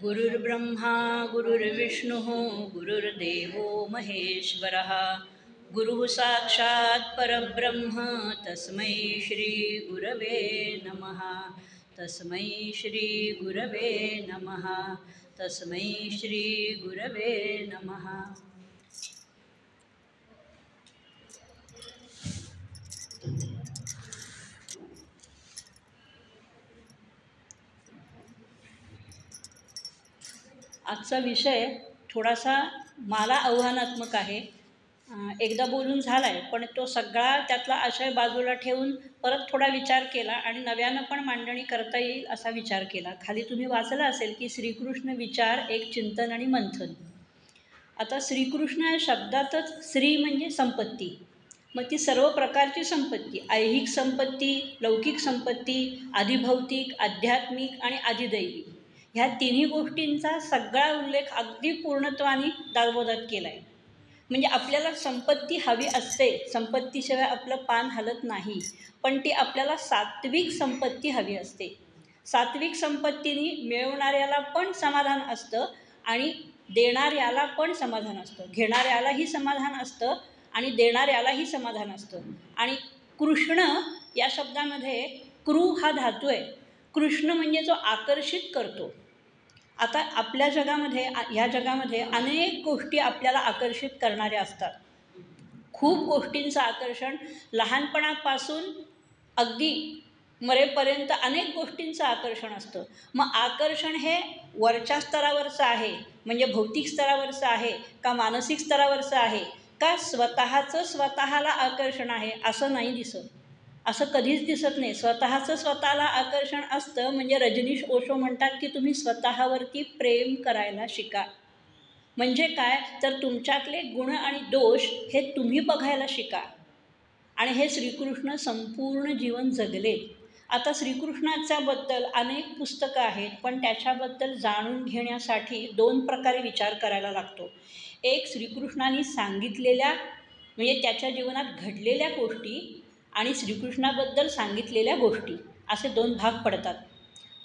गुरुर्ब्रह्मा गुरुर्विष्णुः गुरुर्देवो महेश्वरः गुरुः साक्षात् परब्रह्म तस्मै श्री गुरवे नमः तस्मै श्री गुरवे नमः तस्मै श्री गुरवे नमः. आजचा विषय थोडासा मला आव्हानात्मक आहे. एकदा बोलून झाला आहे, पण तो सगळा त्यातला आशय बाजूला ठेवून परत थोडा विचार केला आणि नव्यानं पण मांडणी करता येईल असा विचार केला. खाली तुम्ही वाचलं असेल की श्रीकृष्ण विचार एक चिंतन आणि मंथन. आता श्रीकृष्ण या शब्दातच श्री म्हणजे संपत्ती. मग ती सर्व प्रकारची संपत्ती, ऐहिक संपत्ती, लौकिक संपत्ती, आधिभौतिक, आध्यात्मिक आणि आधिदैवी, ह्या तिन्ही गोष्टींचा सगळा उल्लेख अगदी पूर्णत्वाने दाबोदात केला आहे. म्हणजे आपल्याला संपत्ती हवी असते, संपत्तीशिवाय आपलं पान हलत नाही, पण ती आपल्याला सात्विक संपत्ती हवी असते. सात्विक संपत्तीने मिळवणाऱ्याला पण समाधान असतं आणि देणाऱ्याला पण समाधान असतं, घेणाऱ्यालाही समाधान असतं आणि देणाऱ्यालाही समाधान असतं. आणि कृष्ण या शब्दामध्ये कृ हा धातू आहे. कृष्ण म्हणजे जो आकर्षित करतो. आता आपल्या जगामध्ये, ह्या जगामध्ये अनेक गोष्टी आपल्याला आकर्षित करणाऱ्या असतात. खूप गोष्टींचं आकर्षण लहानपणापासून अगदी मरेपर्यंत अनेक गोष्टींचं आकर्षण असतं. मग आकर्षण हे वरच्या स्तरावरचं आहे, म्हणजे भौतिक स्तरावरचं आहे का मानसिक स्तरावरचं आहे का स्वतःचं स्वतःला आकर्षण आहे, असं नाही दिसत. असं कधीच दिसत नाही. स्वतःचं स्वतःला आकर्षण असतं म्हणजे रजनीश ओशो म्हणतात की तुम्ही स्वतःवरती प्रेम करायला शिका. म्हणजे काय तर तुमच्यातले गुण आणि दोष हे तुम्ही बघायला शिका. आणि हे श्रीकृष्ण संपूर्ण जीवन जगले. आता श्रीकृष्णाच्याबद्दल अनेक पुस्तकं आहेत, पण त्याच्याबद्दल जाणून घेण्यासाठी दोन प्रकारे विचार करायला लागतो. एक श्रीकृष्णाने सांगितलेल्या म्हणजे त्याच्या जीवनात घडलेल्या गोष्टी आणि श्रीकृष्णाबद्दल सांगितलेल्या गोष्टी, असे दोन भाग पडतात.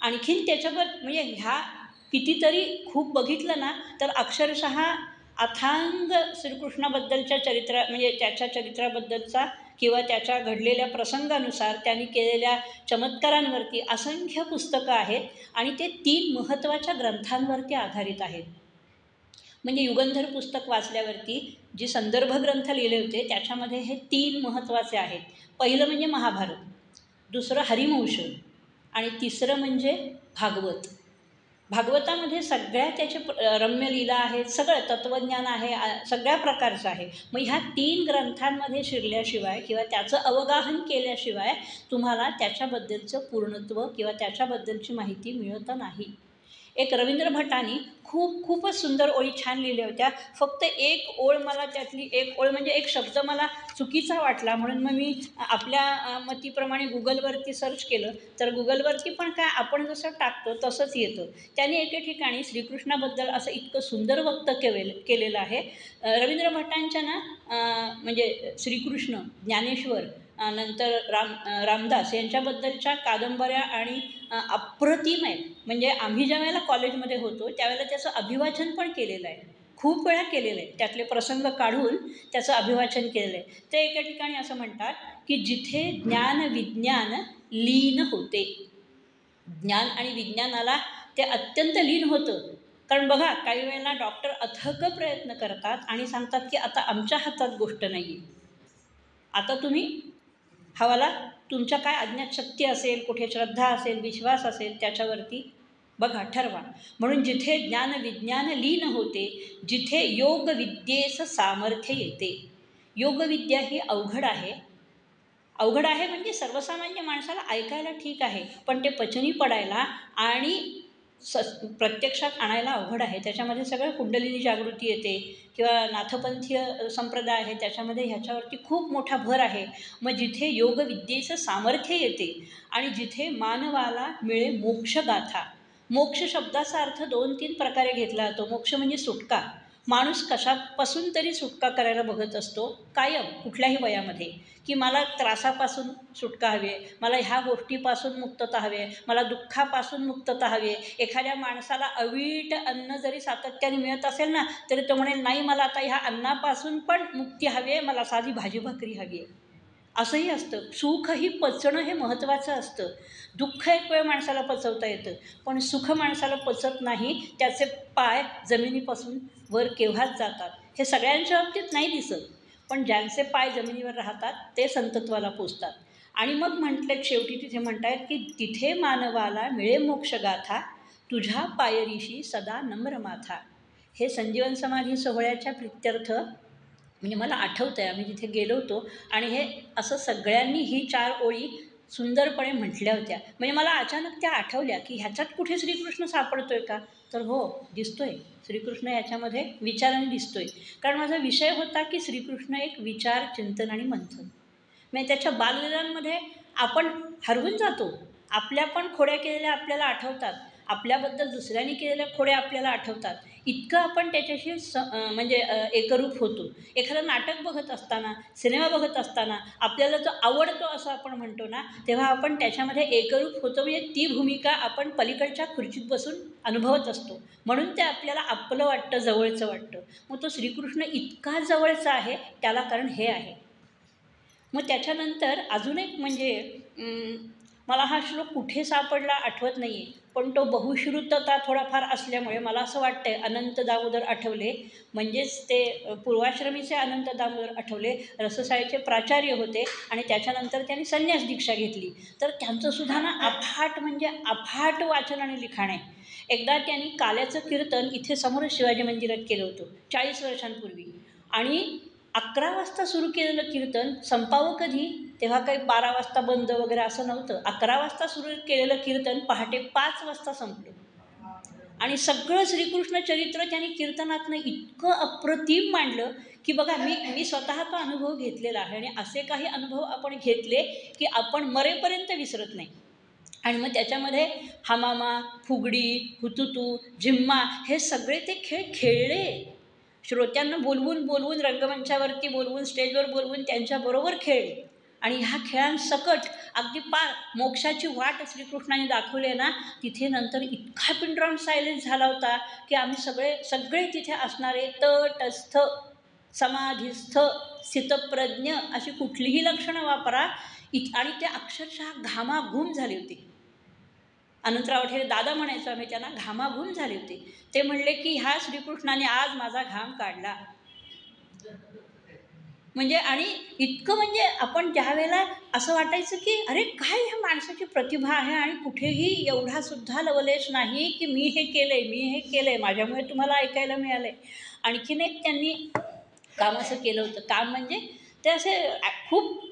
आणखीन त्याच्याबद्दल म्हणजे ह्या कितीतरी खूप बघितलं ना तर अक्षरशः अथांग श्रीकृष्णाबद्दलच्या म्हणजे त्याच्या चरित्राबद्दलचा किंवा त्याच्या घडलेल्या प्रसंगानुसार त्यांनी केलेल्या चमत्कारांवरती असंख्य पुस्तकं आहेत आणि ते 3 महत्त्वाच्या ग्रंथांवरती आधारित आहेत. म्हणजे युगंधर पुस्तक वाचल्यावरती जे संदर्भ ग्रंथ लिहिले होते त्याच्यामध्ये हे 3 महत्त्वाचे आहेत. पहिलं म्हणजे महाभारत, दुसरं हरिवंश आणि तिसरं म्हणजे भागवत. भागवतामध्ये सगळ्या त्याचे रम्यलीला आहेत, सगळं तत्त्वज्ञान आहे, सगळ्या प्रकारचं आहे. मग ह्या 3 ग्रंथांमध्ये शिरल्याशिवाय किंवा त्याचं अवगाहन केल्याशिवाय तुम्हाला त्याच्याबद्दलचं पूर्णत्व किंवा त्याच्याबद्दलची माहिती मिळत नाही. एक रवींद्र भटांनी खूपच सुंदर ओळी छान लिहिल्या होत्या. फक्त एक ओळ मला त्यातली एक ओळ म्हणजे एक शब्द मला चुकीचा वाटला म्हणून मग मी आपल्या मतीप्रमाणे गुगलवरती सर्च केलं तर गुगलवरती पण काय आपण जसं टाकतो तसंच येतं. त्याने एके ठिकाणी श्रीकृष्णाबद्दल असं इतकं सुंदर वक्तव्य केलेलं आहे. रवींद्र भटांच्या ना म्हणजे श्रीकृष्ण, ज्ञानेश्वर, नंतर रामदास यांच्याबद्दलच्या कादंबऱ्या आणि अप्रतिम आहेत. म्हणजे आम्ही ज्या वेळेला कॉलेजमध्ये होतो त्यावेळेला त्याचं अभिवाचन पण केलेलं आहे, खूप वेळा केलेलं आहे. त्यातले प्रसंग काढून त्याचं अभिवाचन केलेलं आहे. ते एका ठिकाणी असं म्हणतात की जिथे ज्ञान विज्ञान लीन होते, ज्ञान आणि विज्ञानाला ते अत्यंत लीन होतं. कारण बघा काही वेळेला डॉक्टर अथक प्रयत्न करतात आणि सांगतात की आता आमच्या हातात गोष्ट नाही आहे, आता तुम्ही हवाला तुमच्या काय अज्ञात शक्ती असेल, कुठे श्रद्धा असेल, विश्वास असेल त्याच्यावरती बघा ठरवा. म्हणून जिथे ज्ञान विज्ञान लीन होते, जिथे योग विद्येस सामर्थ्य येते. योगविद्या ही अवघड आहे. अवघड आहे म्हणजे सर्वसामान्य माणसाला ऐकायला ठीक आहे, पण ते पचनी पडायला आणि प्रत्यक्षात आणायला अवघड आहे. त्याच्यामध्ये सगळं कुंडलिनी जागृती येते किंवा नाथपंथीय संप्रदाय आहे त्याच्यामध्ये ह्याच्यावरती खूप मोठा भर आहे. मग जिथे योगविद्येचं सामर्थ्य येते आणि जिथे मानवाला मिळे मोक्षगाथा. मोक्ष शब्दाचा अर्थ 2-3 प्रकारे घेतला जातो. मोक्ष म्हणजे सुटका, माणूस कशापासून तरी सुटका करायला बघत असतो कायम, कुठल्याही वयामध्ये, की मला त्रासापासून सुटका हवी आहे, मला ह्या गोष्टीपासून मुक्तता हवी आहे, मला दुःखापासून मुक्तता हवी आहे. एखाद्या माणसाला अवीट अन्न जरी सातत्याने मिळत असेल ना, तरी तो म्हणेल नाही, मला आता ह्या अन्नापासून पण मुक्ती हवी आहे, मला साधी भाजी भाकरी हवी आहे. असंही असतं. सुखही पचणं हे महत्त्वाचं असतं. दुःख एक वेळ माणसाला पचवता येतं, पण सुख माणसाला पचत नाही. त्याचे पाय जमिनीपासून वर केव्हाच जातात. हे सगळ्यांच्या बाबतीत नाही दिसत, पण ज्यांचे पाय जमिनीवर राहतात ते संतत्वाला पोचतात. आणि मग म्हटलेत शेवटी तिथे म्हणतायत की तिथे मानवाला मिळे मोक्षगाथा, तुझ्या पायरीशी सदा नम्र माथा. हे संजीवन समाधी सोहळ्याच्या प्रित्यर्थ म्हणजे मला आठवतं आहे, आम्ही तिथे गेलो होतो आणि हे असं सगळ्यांनी ही 4 ओळी सुंदरपणे म्हटल्या होत्या. म्हणजे मला अचानक त्या आठवल्या की ह्याच्यात कुठे श्रीकृष्ण सापडतोय का? तर हो, दिसतोय. श्रीकृष्ण याच्यामध्ये विचाराने दिसतोय. कारण माझा विषय होता की श्रीकृष्ण एक विचार, चिंतन आणि मंथन. म्हणजे त्याच्या बाललीलांमध्ये आपण हरवून जातो. आपल्या पण खोड्या केलेल्या आपल्याला आठवतात. आपल्याबद्दल दुसऱ्यांनी केलेल्या खोड्या आपल्याला आठवतात. इतकं आपण त्याच्याशी म्हणजे एकरूप होतो. एखादं नाटक बघत असताना, सिनेमा बघत असताना आपल्याला जो आवडतो असं आपण म्हणतो ना, तेव्हा आपण त्याच्यामध्ये एकरूप होतो. म्हणजे ती भूमिका आपण पलीकडच्या खुर्चीत बसून अनुभवत असतो. म्हणून ते आपल्याला आपलं वाटतं, जवळचं वाटतं. मग तो श्रीकृष्ण इतका जवळचा आहे, त्याला कारण हे आहे. मग त्याच्यानंतर अजून एक म्हणजे मला हा श्लोक कुठे सापडला आठवत नाही आहे, पण तो बहुश्रुतता थोडाफार असल्यामुळे मला असं वाटतं आहे अनंत दामोदर आठवले, म्हणजेच ते पूर्वाश्रमीचे अनंत दामोदर आठवले रसशाळेचे प्राचार्य होते आणि त्याच्यानंतर त्यांनी संन्यास दीक्षा घेतली. तर त्यांचंसुद्धा ना अफाट म्हणजे अफाट वाचन आणि लिखाण आहे. एकदा त्यांनी काल्याचं कीर्तन इथे समोर शिवाजी मंदिरात केलं होतं 40 वर्षांपूर्वी. आणि 11 वाजता सुरू केलेलं कीर्तन संपावं कधी? तेव्हा काही 12 वाजता बंद वगैरे असं नव्हतं. 11 वाजता सुरू केलेलं कीर्तन पहाटे 5 वाजता संपलं. आणि सगळं श्रीकृष्ण चरित्र त्यांनी कीर्तनातनं इतकं अप्रतिम मांडलं की बघा, मी स्वतः तो अनुभव घेतलेला आहे. आणि असे काही अनुभव आपण घेतले की आपण मरेपर्यंत विसरत नाही. आणि मग त्याच्यामध्ये हमामा, फुगडी, हुतुतू, झिम्मा हे सगळे ते खेळ खेळले. श्रोत्यांना बोलवून रंगमंचावरती बोलवून, स्टेजवर बोलवून त्यांच्याबरोबर खेळले. आणि ह्या खेळांसकट अगदी पार मोक्षाची वाट श्रीकृष्णाने दाखवली आहे ना. तिथे नंतर इतका पिंड्रॉन सायलेन्स झाला होता की आम्ही सगळे तिथे असणारे तटस्थ, समाधिस्थ, स्थितप्रज्ञ अशी कुठलीही लक्षणं वापरा, आणि ते अक्षरशः घामाघूम झाले होते. अनंतराव ठेरे दादा म्हणायचो आम्ही त्यांना, घामाघूम झाले होते. ते म्हणले की ह्या श्रीकृष्णाने आज माझा घाम काढला. म्हणजे आणि इतकं म्हणजे आपण ज्यावेळेला असं वाटायचं की अरे काय ह्या माणसाची प्रतिभा आहे आणि कुठेही एवढासुद्धा लवलेश नाही की मी हे केलं आहे, माझ्यामुळे तुम्हाला ऐकायला मिळालं आहे. आणखीन एक त्यांनी काम असं केलं होतं. काम म्हणजे ते असे खूप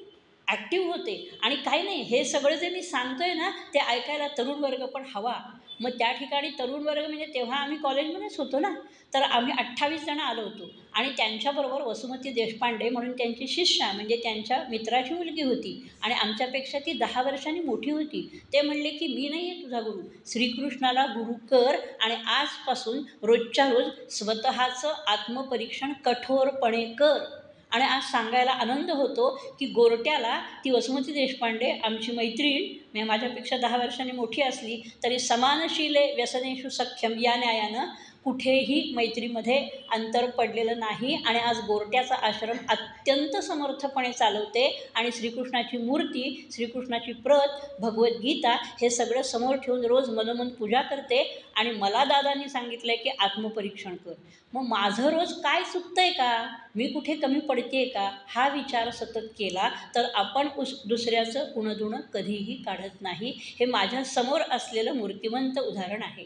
ॲक्टिव्ह होते. आणि काही नाही, हे सगळं जे मी सांगतोय ना ते ऐकायला तरुण वर्ग पण हवा. मग त्या ठिकाणी तरुण वर्ग म्हणजे तेव्हा आम्ही कॉलेजमध्येच होतो ना, तर आम्ही 28 जण आलो होतो. आणि त्यांच्याबरोबर वसुमती देशपांडे म्हणून त्यांची शिष्या म्हणजे त्यांच्या मित्राची मुलगी होती. आणि आमच्यापेक्षा ती 10 वर्षांनी मोठी होती. ते म्हणले की मी नाही आहे तुझा गुरु, श्रीकृष्णाला गुरु कर आणि आजपासून रोजच्या रोज स्वतःचं आत्मपरीक्षण कठोरपणे कर. आणि आज सांगायला आनंद होतो की गोरट्याला ती वसुमती देशपांडे आमची मैत्रीण, म्हणजे माझ्यापेक्षा 10 वर्षांनी मोठी असली तरी समानशीले व्यसनेषु सख्यम या न्यायानं कुठेही मैत्रीमध्ये अंतर पडलेलं नाही. आणि आज गोरट्याचा आश्रम अत्यंत समर्थपणे चालवते आणि श्रीकृष्णाची मूर्ती, श्रीकृष्णाची प्रत, भगवद्गीता हे सगळं समोर ठेवून रोज मनोमन पूजा करते. आणि मला दादांनी सांगितलं आहे की आत्मपरीक्षण कर. मग माझं रोज काय चुकतं आहे का, मी कुठे कमी पडते आहे का, हा विचार सतत केला तर आपण दुसऱ्याचं उणंदुणं कधीही काढत नाही. हे माझ्यासमोर असलेलं मूर्तिमंत उदाहरण आहे.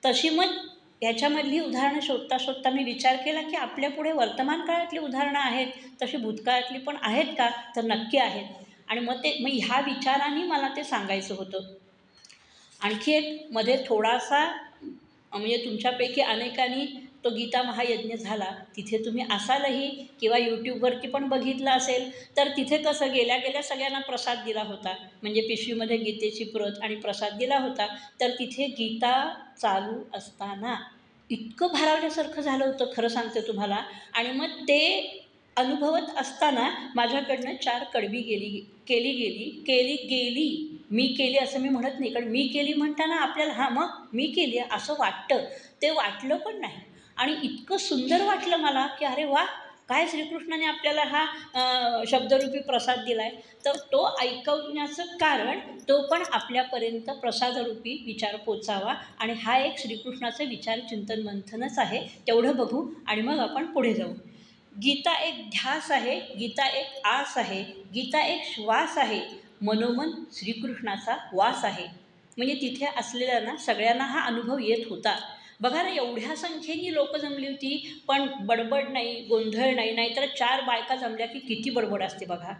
तशी मग ह्याच्यामधली उदाहरणं शोधता शोधता मी विचार केला की आपल्यापुढे वर्तमान काळातली उदाहरणं आहेत, तशी भूतकाळातली पण आहेत का, तर नक्की आहेत. आणि मग ह्या विचाराने मला ते सांगायचं होतं. आणखी एक मध्ये थोडासा म्हणजे तुमच्यापैकी अनेकांनी तो गीता महायज्ञ झाला, तिथे तुम्ही असालही किंवा यूट्यूबवरती पण बघितलं असेल. तर तिथे कसं गेल्या सगळ्यांना प्रसाद दिला होता, म्हणजे पिशवीमध्ये गीतेची प्रत आणि प्रसाद दिला होता. तर तिथे गीता चालू असताना इतकं भारावल्यासारखं झालं होतं खरं सांगते तुम्हाला. आणि मग ते अनुभवत असताना माझ्याकडनं 4 कडवी गेली. मी केली असं मी म्हणत नाही, कारण मी केली म्हणताना आपल्याला हां, मग मी केली आहे असं वाटतं. ते वाटलं पण नाही आणि इतकं सुंदर वाटलं मला, की अरे वाह! काय श्रीकृष्णाने आपल्याला हा शब्दरूपी प्रसाद दिला आहे. तर तो ऐकवण्याचं कारण तो पण आपल्यापर्यंत प्रसादरूपी विचार पोचावा आणि हा एक श्रीकृष्णाचं विचार चिंतन मंथनच आहे. तेवढं बघू आणि मग आपण पुढे जाऊ. गीता एक ध्यास आहे, गीता एक आस आहे, गीता एक श्वास आहे, मनोमन श्रीकृष्णाचा वास आहे. म्हणजे तिथे असलेल्यांना सगळ्यांना हा अनुभव येत होता. बघा ना, एवढ्या संख्येने लोक जमली होती, पण बडबड नाही, गोंधळ नाही. नाहीतर 4 बायका जमल्या की किती बडबड असते बघा.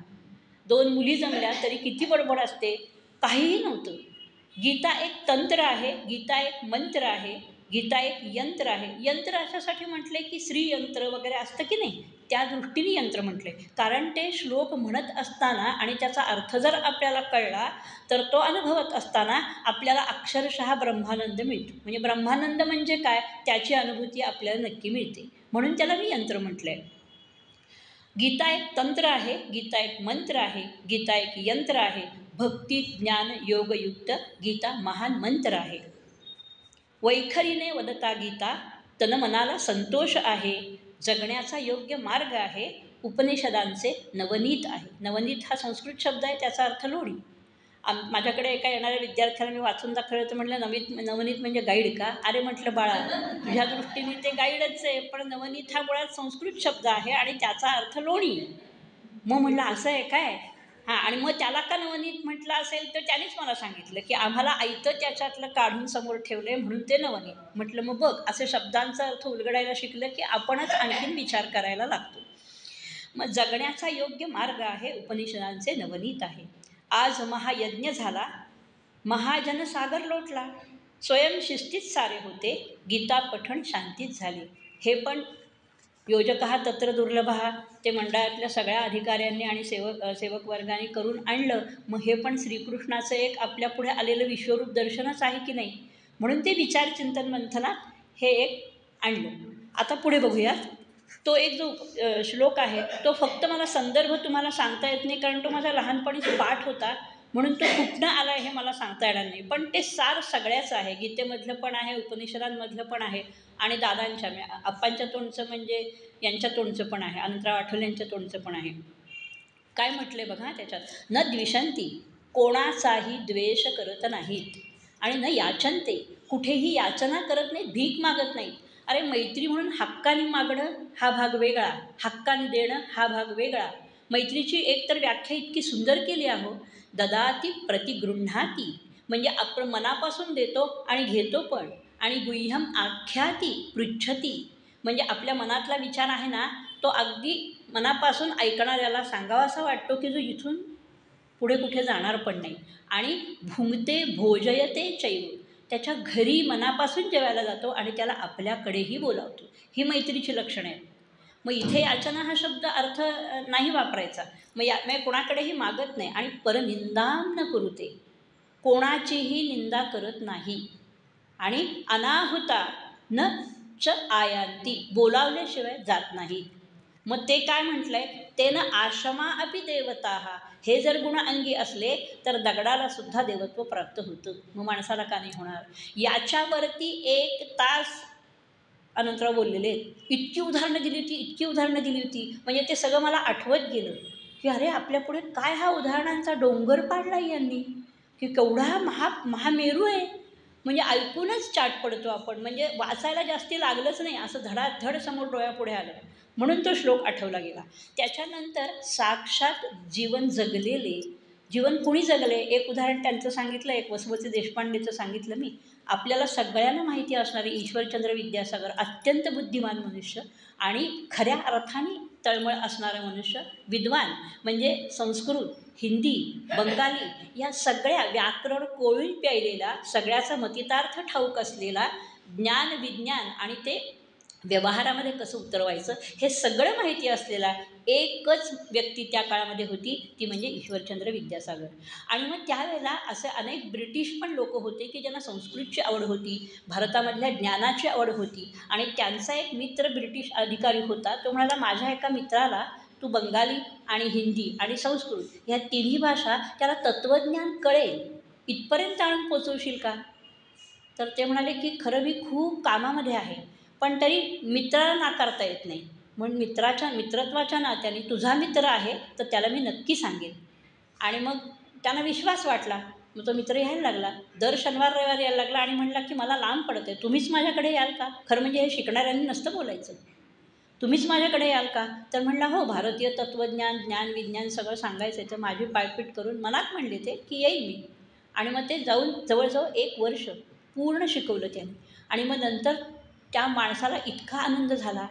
2 मुली जमल्या तरी किती बडबड असते. काहीही नव्हतं. गीता एक तंत्र आहे, गीता एक मंत्र आहे, गीता एक यंत्र आहे. यंत्र अशासाठी म्हटले की श्रीयंत्र वगैरे असतं की नाही, त्या दृष्टीने यंत्र म्हटले. कारण ते श्लोक म्हणत असताना आणि त्याचा अर्थ जर आपल्याला कळला तर तो अनुभवत असताना आपल्याला अक्षरशः ब्रह्मानंद मिळतो. म्हणजे ब्रह्मानंद म्हणजे काय, त्याची अनुभूती आपल्याला नक्की मिळते. म्हणून त्याला मी यंत्र म्हटलं आहे. गीता एक तंत्र आहे, गीता एक मंत्र आहे, गीता एक यंत्र आहे. भक्ती ज्ञान योगयुक्त गीता महान मंत्र आहे. वैखरीने वदता गीता तन मनाला संतोष आहे. जगण्याचा योग्य मार्ग आहे. उपनिषदांचे नवनीत आहे. नवनीत हा संस्कृत शब्द आहे, त्याचा अर्थ लोणी. माझ्याकडे एका येणाऱ्या विद्यार्थ्याला मी वाचून दाखवलं तर म्हटलं, नवनीत म्हणजे गाईड का? अरे म्हटलं बाळा, तुझ्या दृष्टीने ते गाईडच आहे, पण नवनीत हा मुळात संस्कृत शब्द आहे आणि त्याचा अर्थ लोणी. मग म्हटलं असं आहे काय? हां, आणि मग त्याला का नवनीत म्हटलं असेल तर त्यानेच मला सांगितलं की आम्हाला आयतं त्याच्यातलं काढून समोर ठेवले म्हणून ते नवनीत. म्हटलं मग बघ, असे शब्दांचा अर्थ उलगडायला शिकलं की आपणच आणखीन विचार करायला लागतो. मग जगण्याचा योग्य मार्ग आहे, उपनिषदांचे नवनीत आहे. आज महायज्ञ झाला, महाजनसागर लोटला, स्वयंशिस्तीत सारे होते, गीता पठण शांतीत झाली. हे पण योजकः तत्र दुर्लभः, ते मंडळातल्या सगळ्या अधिकाऱ्यांनी आणि सेवक वर्गाने करून आणलं. मग हे पण श्रीकृष्णाचं एक आपल्यापुढे आलेलं विश्वरूप दर्शनच आहे की नाही. म्हणून ते विचार चिंतन मंथनात हे एक आणलं. आता पुढे बघूयात. तो एक जो श्लोक आहे तो फक्त मला संदर्भ तुम्हाला सांगता येत नाही, कारण तो माझा लहानपणीचा पाठ होता, म्हणून तो कुठनं आला हे मला सांगता येणार नाही. पण ते सार सगळ्याच आहे. गीतेमधलं पण आहे, उपनिषदांमधलं पण आहे आणि दादांच्या आप्पांच्या तोंडचं म्हणजे यांच्या तोंडचं पण आहे, अनंतराव आठवले यांच्या तोंडचं पण आहे. काय म्हटले बघा त्याच्यात, न द्विषंती, कोणाचाही द्वेष करत नाहीत, आणि न याचनते, कुठेही याचना करत नाहीत, भीक मागत नाहीत. अरे मैत्री म्हणून हक्काने मागणं हा भाग वेगळा, हक्काने देणं हा भाग वेगळा. मैत्रीची एकतर व्याख्या इतकी सुंदर केली आहे, ददाती प्रतिगृह्णाती, म्हणजे आपण मनापासून देतो आणि घेतो पण. आणि गुह्यम आख्याती पृच्छती, म्हणजे आपल्या मनातला विचार आहे ना, तो अगदी मनापासून ऐकणाऱ्याला सांगावासा वाटतो की जो इथून पुढे कुठे जाणार पण नाही. आणि भुंगते भोजयते चैव, त्याच्या घरी मनापासून जेवायला जातो आणि त्याला आपल्याकडेही बोलावतो. ही मैत्रीची लक्षणं आहेत. मग इथे याचना हा शब्द अर्थ नाही वापरायचा. मग कोणाकडेही मागत नाही आणि परनिंदाम न करुते, कोणाचीही निंदा करत नाही. आणि अनाहुता न च आयांती, बोलावल्याशिवाय जात नाही. मग ते काय म्हटलंय, ते न आशमा अपि देवता, हे जर गुण अंगी असले तर दगडाला सुद्धा देवत्व प्राप्त होतं. मग माणसाला का नाही होणार? याच्यावरती 1 तास अनंतराव बोललेले आहेत. इतकी उदाहरणं दिली होती, म्हणजे ते सगळं मला आठवत गेलं की अरे आपल्यापुढे काय हा उदाहरणांचा डोंगर पाडला यांनी, की केवढा महामेरू आहे. म्हणजे ऐकूनच चाट पडतो आपण, म्हणजे वाचायला जास्ती लागलंच नाही, असं धडाधड समोर डोळ्यापुढे आलं. म्हणून तो श्लोक आठवला गेला. त्याच्यानंतर साक्षात जीवन जगलेले, जीवन कुणी जगले, एक उदाहरण त्यांचं सांगितलं, एक वसवती देशपांडेचं सांगितलं मी. आपल्याला सगळ्यांना माहिती असणारे ईश्वरचंद्र विद्यासागर, अत्यंत बुद्धिमान मनुष्य आणि खऱ्या अर्थाने तळमळ असणारा मनुष्य, विद्वान, म्हणजे संस्कृत, हिंदी, बंगाली या सगळ्या व्याकरण कोळून प्यायलेला, सगळ्याचा मतितार्थ ठाऊक असलेला, ज्ञान विज्ञान आणि ते व्यवहारामध्ये कसं उतरवायचं हे सगळं माहिती असलेला एकच व्यक्ती त्या काळामध्ये होती, ती म्हणजे ईश्वरचंद्र विद्यासागर. आणि मग त्यावेळेला असे अनेक ब्रिटिश पण लोक होते की ज्यांना संस्कृतची आवड होती, भारतामधल्या ज्ञानाची आवड होती. आणि त्यांचा एक मित्र ब्रिटिश अधिकारी होता. तो म्हणाला, माझ्या एका मित्राला तू बंगाली आणि हिंदी आणि संस्कृत ह्या तिन्ही भाषा त्याला तत्त्वज्ञान कळेल इथपर्यंत आणून पोचवशील का? तर ते म्हणाले की खरं मी खूप कामामध्ये आहे, पण तरी मित्राला नाकारता येत नाही. म्हणून मित्रत्वाच्या नात्याने तुझा मित्र आहे तर त्याला मी नक्की सांगेन. आणि मग त्यांना विश्वास वाटला. मग तो मित्र यायला लागला, दर शनिवार रविवार यायला लागला आणि म्हणला की मला लांब पडत आहे, तुम्हीच माझ्याकडे याल का? खरं म्हणजे हे शिकणाऱ्यांनी नसतं बोलायचं. तुम्हीच माझ्याकडे याल का? तर म्हणला, हो, भारतीय तत्त्वज्ञान, ज्ञान, विज्ञान सगळं सांगायचं आहे. तर माझी पायपीट करून मनात म्हणले ते की येईल मी. आणि मग ते जाऊन जवळजवळ 1 वर्ष पूर्ण शिकवलं त्यांनी. आणि मग नंतर त्या माणसाला इतका आनंद झाला,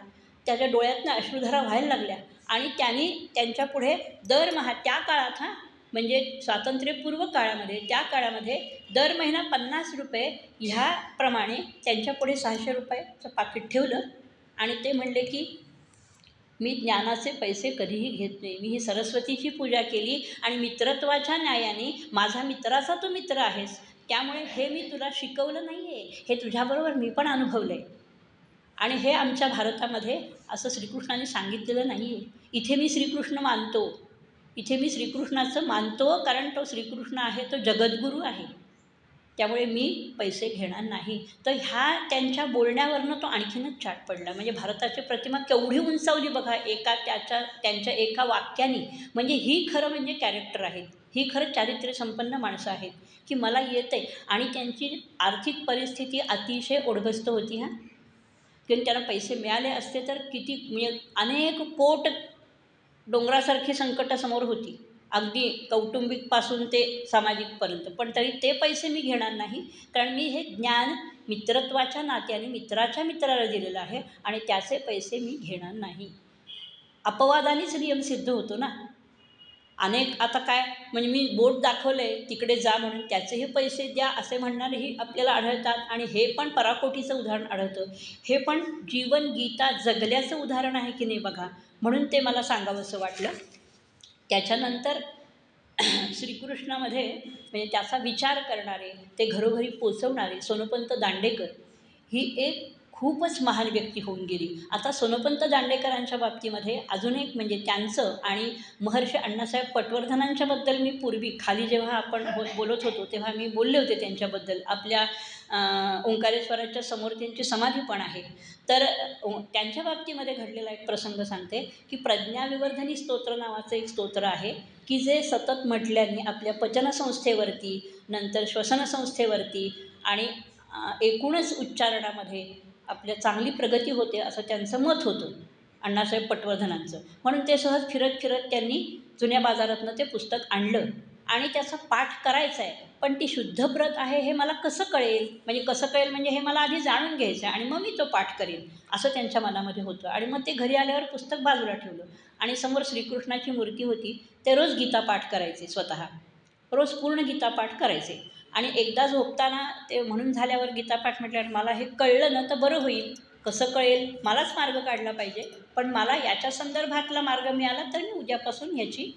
त्याच्या डोळ्यातनं अश्रुधारा व्हायला लागल्या. आणि त्यांनी त्यांच्यापुढे दरमहा त्या काळात म्हणजे स्वातंत्र्यपूर्व काळामध्ये, त्या काळामध्ये दर महिना ₹50 ह्याप्रमाणे त्यांच्यापुढे ₹600चं पाकीट ठेवलं. आणि ते म्हणले की मी ज्ञानाचे पैसे कधीही घेत नाही, मी ही सरस्वतीची पूजा केली आणि मित्रत्वाच्या न्यायाने माझा मित्राचा तू मित्र आहेस, त्यामुळे हे मी तुला शिकवलं नाही आहे, हे तुझ्याबरोबर मी पण अनुभवलं आहे. आणि हे आमच्या भारतामध्ये असं श्रीकृष्णाने सांगितलेलं नाही आहे. इथे मी श्रीकृष्ण मानतो, इथे मी श्रीकृष्णाचं मानतो, कारण तो श्रीकृष्ण आहे, तो जगद्गुरू आहे, त्यामुळे मी पैसे घेणार नाही. तर ह्या त्यांच्या बोलण्यावरनं तो आणखीनच चाट पडला. म्हणजे भारताची प्रतिमा केवढी उंचावली बघा त्यांच्या एका वाक्याने. म्हणजे ही खरं म्हणजे कॅरेक्टर आहेत, ही खरं चारित्र्यसंपन्न माणसं आहेत की मला येतं आहे. आणि त्यांची आर्थिक परिस्थिती अतिशय ओढगस्त होती किंवा त्यांना पैसे मिळाले असते तर किती, म्हणजे अनेक कोट डोंगरासारखी संकटं समोर होती, अगदी कौटुंबिकपासून ते सामाजिकपर्यंत. पण तरी ते पैसे मी घेणार नाही, कारण मी हे ज्ञान मित्रत्वाच्या नात्याने मित्राच्या मित्राला दिलेलं आहे आणि त्याचे पैसे मी घेणार नाही. अपवादानेच नियम सिद्ध होतो ना. अनेक आता काय, म्हणजे मी बोट दाखवलं आहे तिकडे जा म्हणून, त्याचेही पैसे द्या असे म्हणणारेही आपल्याला आढळतात. आणि हे पण पराकोटीचं उदाहरण आढळतं. हे पण जीवन गीता जगल्याचं उदाहरण आहे की नाही बघा. म्हणून ते मला सांगावंसं वाटलं. त्याच्यानंतर श्रीकृष्णामध्ये म्हणजे त्याचा विचार करणारे, ते घरोघरी पोचवणारे सोनोपंत दांडेकर ही एक खूपच महान व्यक्ती होऊन गेली. आता सोनोपंत दांडेकरांच्या बाबतीमध्ये अजून एक म्हणजे त्यांचं आणि महर्षी अण्णासाहेब पटवर्धनांच्याबद्दल मी पूर्वी खाली जेव्हा आपण बोलत होतो तेव्हा मी बोलले होते त्यांच्याबद्दल. आपल्या ओंकारेश्वराच्या समोर त्यांची समाधी पण आहे. तर त्यांच्या बाबतीमध्ये घडलेला एक प्रसंग सांगते की प्रज्ञाविवर्धनी स्तोत्र नावाचं एक स्तोत्र आहे की जे सतत म्हटल्याने आपल्या पचनसंस्थेवरती, नंतर श्वसनसंस्थेवरती आणि एकूणच उच्चारणामध्ये आपल्या चांगली प्रगती होते असं त्यांचं मत होतं, अण्णासाहेब पटवर्धनांचं. म्हणून ते सहज फिरत फिरत त्यांनी जुन्या बाजारातनं ते पुस्तक आणलं आणि त्याचा पाठ करायचा आहे. पण ती शुद्ध प्रत आहे हे मला कसं कळेल, म्हणजे हे मला आधी जाणून घ्यायचं आहे आणि मग मी तो पाठ करेन, असं त्यांच्या मनामध्ये होतं. आणि मग ते घरी आल्यावर पुस्तक बाजूला ठेवलं आणि समोर श्रीकृष्णाची मूर्ती होती. ते रोज गीता पाठ करायचे, स्वतः रोज पूर्ण गीतापाठ करायचे. आणि एकदा झोपताना ते म्हणून झाल्यावर गीतापाठ म्हटल्यावर मला हे कळलं ना तर बरं होईल. कसं कळेल, मलाच मार्ग काढला पाहिजे, पण मला याच्या संदर्भातला मार्ग मिळाला तर मी उद्यापासून ह्याची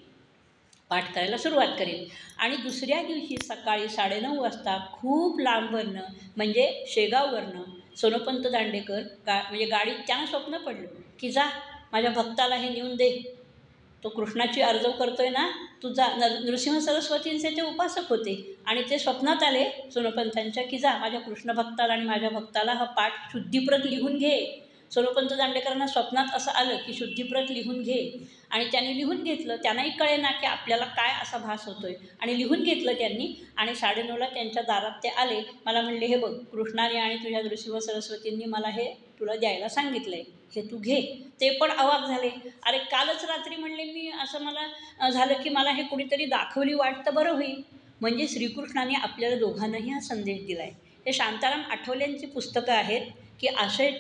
पाठ करायला सुरुवात करेन. आणि दुसऱ्या दिवशी सकाळी 9:30 वाजता खूप लांबवरनं म्हणजे शेगाववरनं सोनोपंत दांडेकर म्हणजे गाडीत त्यांना स्वप्न पडलं की जा माझ्या भक्ताला हे नेऊन दे, तो कृष्णाची अर्जव करतोय ना, तू जा. नृसिंह सरस्वतींचे ते उपासक होते आणि ते स्वप्नात आले सोनोपंतांच्या की जा माझ्या कृष्ण भक्ताला आणि माझ्या भक्ताला हा पाठ शुद्धीप्रत लिहून घे. सोनोपंत दांडेकरांना स्वप्नात असं आलं की शुद्धीप्रत लिहून घे. आणि त्यांनी लिहून घेतलं. त्यांनाही कळेना की आपल्याला काय असा भास होतोय, आणि लिहून घेतलं त्यांनी. आणि 9:30ला त्यांच्या दारात ते आले. मला म्हणले, हे बघ, कृष्णाने आणि तुझ्या नृसिंह सरस्वतींनी मला हे तुला द्यायला सांगितलं आहे, हे तू घे. ते पण अवाक झाले. अरे कालच रात्री म्हणले मी असं मला झालं की मला हे कुणीतरी दाखवली वाट तर बरं होईल. म्हणजे श्रीकृष्णाने आपल्याला दोघांनाही हा संदेश दिला आहे. हे शांताराम आठवल्यांची पुस्तकं आहेत की आशय